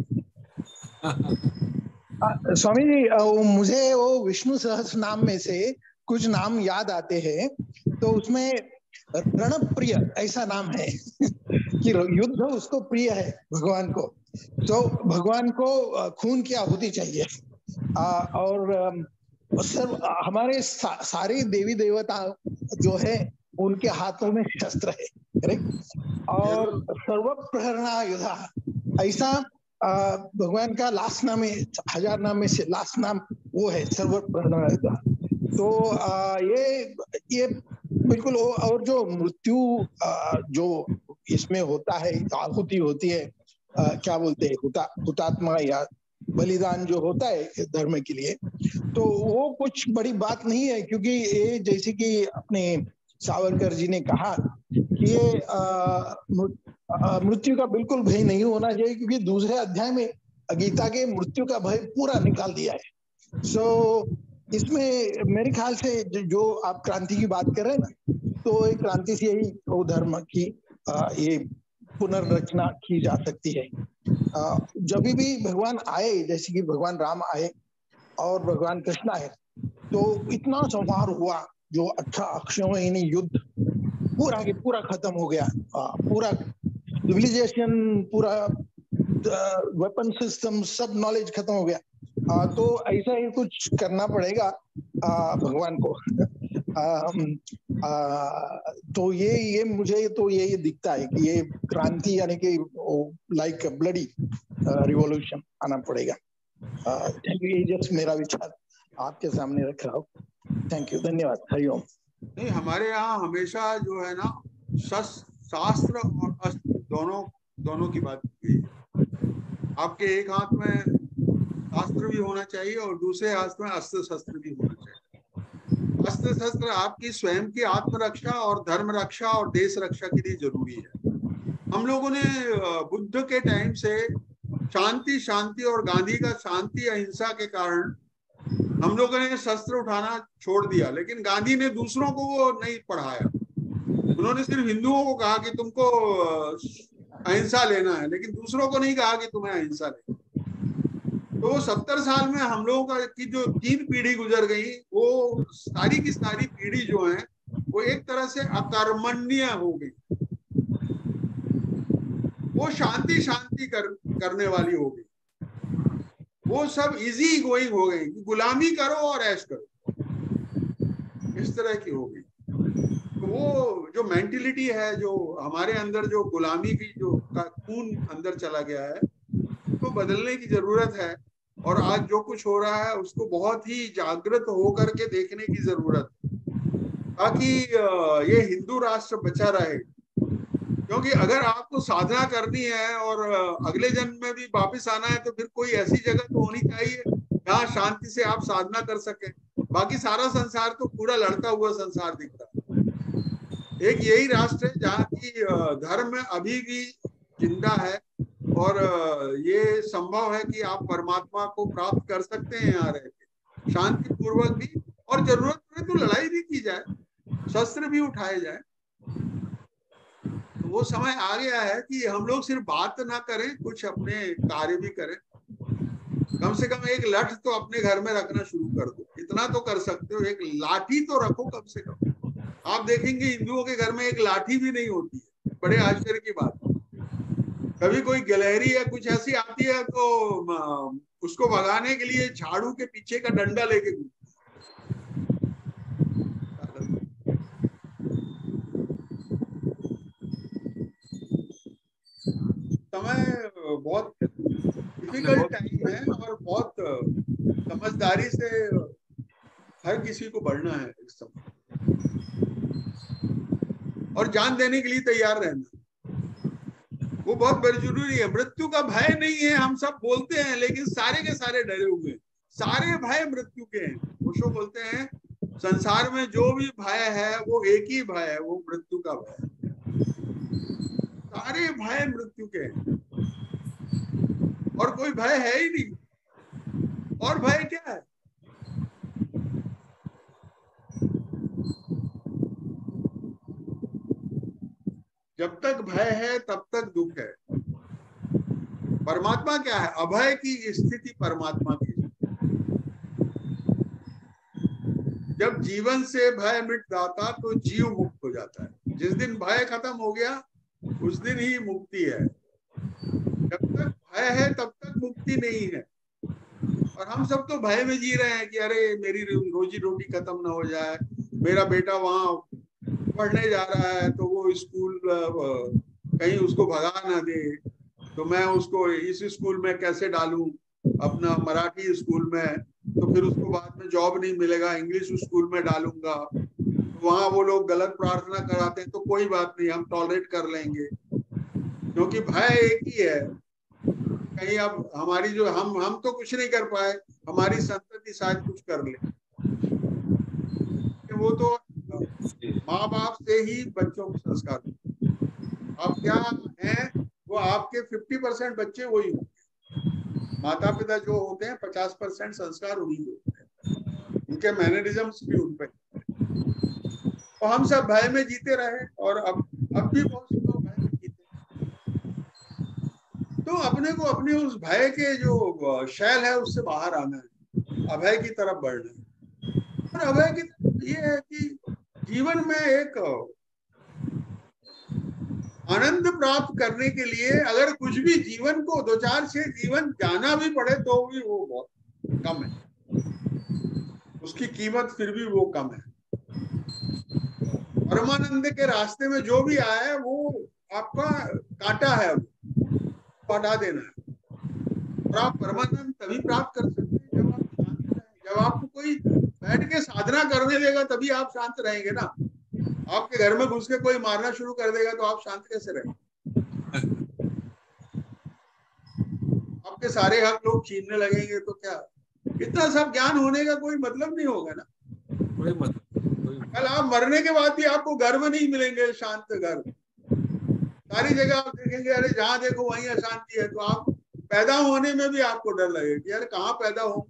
Speaker 5: स्वामी जी, मुझे वो विष्णु सहस्त्र नाम में से कुछ नाम याद आते हैं, तो उसमें रणप्रिय ऐसा नाम है कि युद्ध उसको प्रिय है भगवान को, तो भगवान को खून की आहुति चाहिए। और सर हमारे सारे देवी देवता जो है उनके हाथों में शस्त्र है, करेक्ट। और सर्व प्रहरणा युधा, ऐसा भगवान का लास्ट नाम है, 1000 नाम में से लास्ट नाम वो है सर्व प्रहरणा युधा। तो ये बिल्कुल। और जो मृत्यु जो इसमें होता है, आहुति होती है, क्या बोलते हैं, हुतात्मा या बलिदान जो होता है धर्म के लिए, तो वो कुछ बड़ी बात नहीं है, क्योंकि ये जैसे कि अपने सावरकर जी ने कहा कि ये मृत्यु का बिल्कुल भय नहीं होना चाहिए, क्योंकि दूसरे अध्याय में गीता के मृत्यु का भय पूरा निकाल दिया है। सो इसमें मेरे ख्याल से जो आप क्रांति की बात कर रहे हैं ना, तो एक क्रांति से यही धर्म की ये पुनर्रचना की जा सकती है। जब भी भगवान आए, जैसे कि भगवान राम आए और भगवान कृष्ण आए, तो इतना संहार हुआ, जो 18 अक्षयों में इन्हीं युद्ध पूरा के पूरा खत्म हो गया, पूरा सिविलाइजेशन, पूरा वेपन सिस्टम, सब नॉलेज खत्म हो गया। तो ऐसा ही कुछ करना पड़ेगा भगवान को। तो ये मुझे तो ये दिखता है कि ये क्रांति यानी कि लाइक ब्लडी रिवॉल्यूशन आना पड़ेगा। थैंक यू, ये जस्ट मेरा विचार आपके सामने रख रहा हूँ। थैंक यू, धन्यवाद, हरिओम।
Speaker 3: नहीं, हमारे यहाँ हमेशा जो है ना, शास्त्र और अस्त्र दोनों की बात की गई। आपके एक हाथ में शास्त्र भी होना चाहिए और दूसरे हाथ में अस्त्र शस्त्र भी होना चाहिए। अस्त्र शस्त्र आपकी स्वयं की आत्मरक्षा और धर्म रक्षा और देश रक्षा के लिए जरूरी है। हम लोगों ने बुद्ध के टाइम से शांति और गांधी का शांति अहिंसा के कारण हम लोगों ने शस्त्र उठाना छोड़ दिया, लेकिन गांधी ने दूसरों को वो नहीं पढ़ाया। उन्होंने सिर्फ हिंदुओं को कहा कि तुमको अहिंसा लेना है, लेकिन दूसरों को नहीं कहा कि तुम्हें अहिंसा लेना। तो 70 साल में हम लोगों की जो 3 पीढ़ी गुजर गई, वो सारी की सारी पीढ़ी जो है वो एक तरह से अकर्मण्य हो गई। वो शांति करने वाली हो गई। वो सब इजी गोइंग हो गई, गुलामी करो और ऐश करो, इस तरह की हो गई। तो वो जो मेंटिलिटी है, जो हमारे अंदर जो गुलामी की जो खून अंदर चला गया है, उसको बदलने की जरूरत है। और आज जो कुछ हो रहा है उसको बहुत ही जागृत होकर के देखने की जरूरत है, ताकि ये हिंदू राष्ट्र बचा रहे। क्योंकि अगर आपको साधना करनी है और अगले जन्म में भी वापस आना है, तो फिर कोई ऐसी जगह तो होनी चाहिए जहाँ शांति से आप साधना कर सके। बाकी सारा संसार तो पूरा लड़ता हुआ संसार दिखता है। एक यही राष्ट्र है जहाँ की धर्म अभी भी जिंदा है, और ये संभव है कि आप परमात्मा को प्राप्त कर सकते हैं यहाँ रह के, शांति पूर्वक भी, और जरूरत पड़े तो लड़ाई भी की जाए, शस्त्र भी उठाए जाए। तो वो समय आ गया है कि हम लोग सिर्फ बात ना करें, कुछ अपने कार्य भी करें। कम से कम एक लठ तो अपने घर में रखना शुरू कर दो, इतना तो कर सकते हो, एक लाठी तो रखो कम से कम। आप देखेंगे हिंदुओं के घर में एक लाठी भी नहीं होती है, बड़े आश्चर्य की बात। कभी कोई गिलहरी या कुछ ऐसी आती है तो उसको भगाने के लिए झाड़ू के पीछे का डंडा लेके समय बहुत डिफिकल्ट टाइम है, और बहुत समझदारी से हर किसी को बढ़ना है इस समय, और जान देने के लिए तैयार रहना, वो बहुत बड़ी जरूरी है। मृत्यु का भय नहीं है, हम सब बोलते हैं, लेकिन सारे के सारे डरे हुए हैं। सारे भय मृत्यु के हैं। ओशो बोलते हैं संसार में जो भी भय है वो एक ही भय है, वो मृत्यु का भय। सारे भय मृत्यु के हैं, और कोई भय है ही नहीं। और भय क्या है? जब तक भय है तब तक दुख है। परमात्मा क्या है? अभय की स्थिति परमात्मा की। जब जीवन से भय मिट जाता तो जीव मुक्त हो जाता है। जिस दिन भय खत्म हो गया उस दिन ही मुक्ति है। जब तक भय है तब तक मुक्ति नहीं है। और हम सब तो भय में जी रहे हैं कि अरे मेरी रोजी रोटी खत्म ना हो जाए, मेरा बेटा वहां पढ़ने जा रहा है तो वो स्कूल कहीं उसको भगा ना दे, तो मैं उसको इस स्कूल में कैसे डालूं, अपना मराठी स्कूल में, तो फिर उसको बाद में जॉब नहीं मिलेगा, इंग्लिश स्कूल में डालूंगा, तो वहां वो लोग गलत प्रार्थना कराते हैं, तो कोई बात नहीं, हम टॉलरेट कर लेंगे, क्योंकि भय एक ही है। कहीं अब हमारी जो हम तो कुछ नहीं कर पाए, हमारी संतति शायद कुछ कर ले। वो तो माँ बाप से ही बच्चों को संस्कार होते हैं। आप क्या हैं वो आपके 50% बच्चे वही होंगे। माता पिता जो होते हैं 50% संस्कार उन्हीं के होते हैं, उनके मैनरिज्म्स भी उन पे। तो हम सब भय में जीते रहे और अब भी बहुत से लोग भय में जीते। तो अपने को अपने उस भय के जो शैल है उससे बाहर आना है, अभय की तरफ बढ़ना है। और अभय की तरफ ये है कि जीवन में एक आनंद प्राप्त करने के लिए अगर कुछ भी जीवन को 2-4-6 जीवन जाना भी पड़े तो भी वो बहुत कम है, उसकी कीमत फिर भी वो कम है। परमानंद के रास्ते में जो भी आया है वो आपका कांटा है, हटा देना है। और आप परमानंद तभी प्राप्त कर सकते हैं जब आप शांत रहें। जब आपको कोई बैठ के साधना करने देगा तभी आप शांत रहेंगे ना। आपके घर में घुस के कोई मारना शुरू कर देगा तो आप शांत कैसे रहेंगे? आपके सारे हक लोग छीनने लगेंगे तो क्या इतना सब ज्ञान होने का कोई मतलब नहीं होगा ना।
Speaker 4: कोई मतलब
Speaker 3: कल आप मरने के बाद भी आपको घर में नहीं मिलेंगे शांत घर। सारी जगह आप देखेंगे अरे जहां देखो वहीं अशांति है। तो आप पैदा होने में भी आपको डर लगेगा यार कहाँ पैदा हो,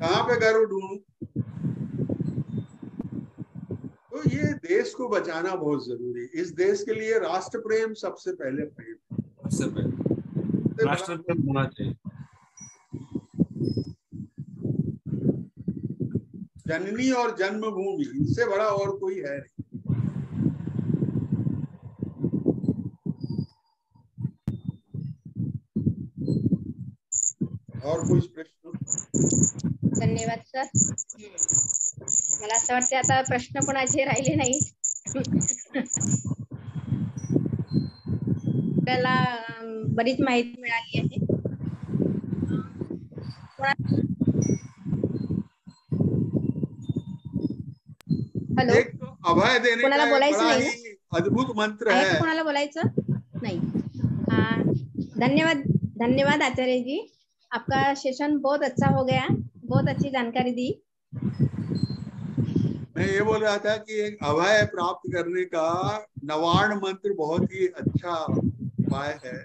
Speaker 3: कहाँ पे घर ढूंढूं। तो ये देश को बचाना बहुत जरूरी है। इस देश के लिए राष्ट्र प्रेम सबसे पहले प्रेम,
Speaker 4: सबसे पहले राष्ट्र प्रेम होना चाहिए।
Speaker 3: जननी और जन्मभूमि, इससे बड़ा और कोई है नहीं। और कोई प्रश्न?
Speaker 1: धन्यवाद सर. मला असं वाटतं आता प्रश्न कोणाचे राहिले नाही. आपल्याला बरीच माहिती मिळाली आहे. हॅलो,
Speaker 3: एक तो अभय देने
Speaker 1: कोणाला
Speaker 3: का
Speaker 1: बोलायचं
Speaker 3: बड़ा
Speaker 1: नाही ना?
Speaker 3: ही अद्भुत मंत्र
Speaker 1: आहे का
Speaker 3: है।
Speaker 1: कोणाला बोलायचं नाही? धन्यवाद, धन्यवाद आचार्य जी, आपका सेशन बहुत अच्छा हो गया, बहुत अच्छी जानकारी दी.
Speaker 3: मैं ये बोल रहा था कि एक अभय प्राप्त करने का नवार्ण मंत्र बहुत ही अच्छा उपाय है।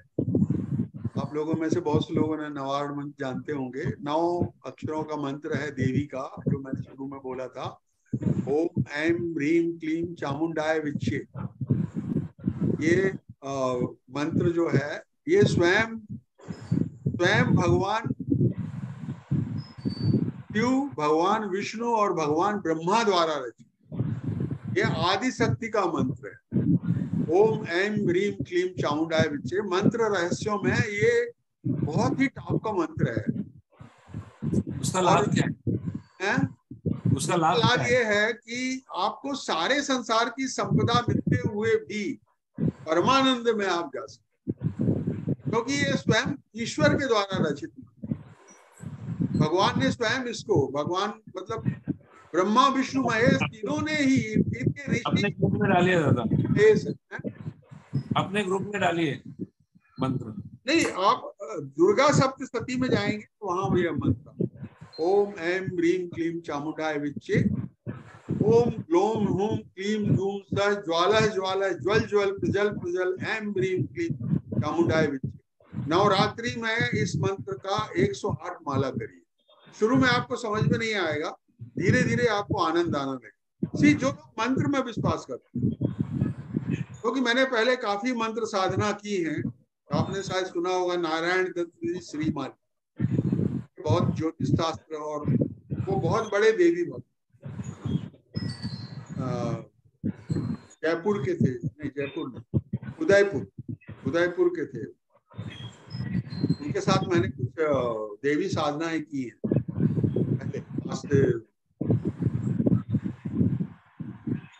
Speaker 3: आप लोगों में से बहुत से लोगों ने नवार्ण मंत्र जानते होंगे। 9 अक्षरों का मंत्र है देवी का, जो मैंने शुरू में बोला था, ओम ऐम ह्रीम क्लीम चामुंडाय विच्चे। ये मंत्र जो है ये स्वयं भगवान शिव, भगवान विष्णु और भगवान ब्रह्मा द्वारा रचित ये आदि शक्ति का मंत्र है। ओम ऐम ह्रीम क्लीम चामुंडाय विच्चे मंत्र रहस्यों में ये बहुत ही टॉप का मंत्र है।
Speaker 4: उसका लाभ क्या
Speaker 3: है?
Speaker 4: उसका लाभ
Speaker 3: ये है कि आपको सारे संसार की संपदा मिलते हुए भी परमानंद में आप जा सकते, क्योंकि ये स्वयं ईश्वर के द्वारा रचित, भगवान ने स्वयं इसको, भगवान मतलब ब्रह्मा विष्णु महेश तीनों ने ही इनके ऋषि
Speaker 4: अपने ग्रुप में डालिए दादा, अपने ग्रुप में डालिए मंत्र।
Speaker 3: नहीं, आप दुर्गा सप्तशती में जाएंगे तो वहां भी मंत्र ओम ऐम ह्रीम क्लीम चामुंडाय विच्चे, ओम ग्लोम हुम क्लीम धूम सह ज्वाला ज्वाला ज्वल ज्वल प्रजल प्रजल ऐम ह्रीम क्लीम चामुंडाय विच्चे। नवरात्रि में इस मंत्र का 108 माला करिए। शुरू में आपको समझ में नहीं आएगा, धीरे धीरे आपको आनंद आना लगेगा। जो लोग मंत्र में विश्वास करते हैं, क्योंकि मैंने पहले काफी मंत्र साधना की है, आपने शायद सुना होगा नारायण दत्त श्रीमान, बहुत ज्योतिष शास्त्र और वो बहुत बड़े देवी भक्त जयपुर के थे, नहीं जयपुर नहीं, उदयपुर के थे। उनके साथ मैंने कुछ देवी साधनाएं की हैं पहले।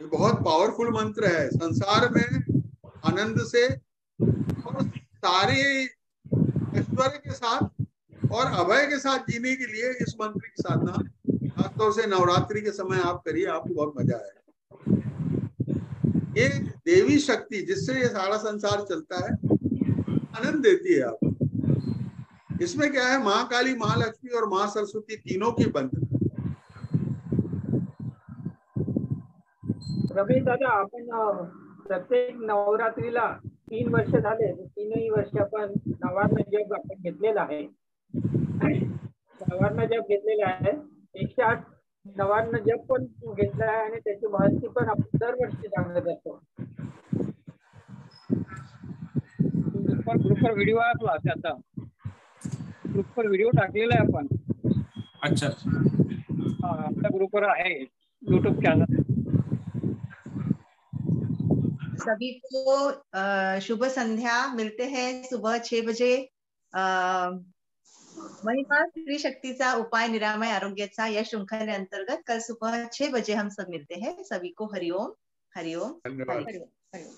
Speaker 3: बहुत पावरफुल मंत्र है, संसार में आनंद से और सारे ऐश्वर्य के साथ और अभय के साथ जीने के लिए इस मंत्र की साधना खासतौर से नवरात्रि के समय आप करिए, आपको बहुत मजा आएगा। ये देवी शक्ति जिससे ये सारा संसार चलता है, आनंद देती है आपको। इसमें क्या है, माँ काली, माँ लक्ष्मी और माँ सरस्वती तीनों की बंधन।
Speaker 6: रमेश दादा, आपण प्रत्येक नवरात्रीला 3 वर्ष झाले, 3ही वर्ष आपण नवार्ण जप आपण घेतलेला आहे. नवार्ण जप घेतलेला आहे, 108 नवार्ण जप पण घेतला आहे आणि त्याची महत्ती पण आपण दरवर्षी सांगत असतो. ग्रुपवर व्हिडिओ आहे आपला, त्याचा ग्रुपवर व्हिडिओ टाकलेला आहे आपण.
Speaker 4: अच्छा,
Speaker 6: आपल्या ग्रुपवर आहे यूट्यूब चॅनल.
Speaker 2: सभी को शुभ संध्या. मिलते हैं सुबह 6 बजे. महिमा स्त्री शक्तीचा उपाय निरामय आरोग्याचा या श्रृंखले अंतर्गत कल सुबह 6 बजे हम सब मिलते हैं. सभी को हरिओम. हरिओम.
Speaker 3: धन्यवाद.
Speaker 2: हरिओम.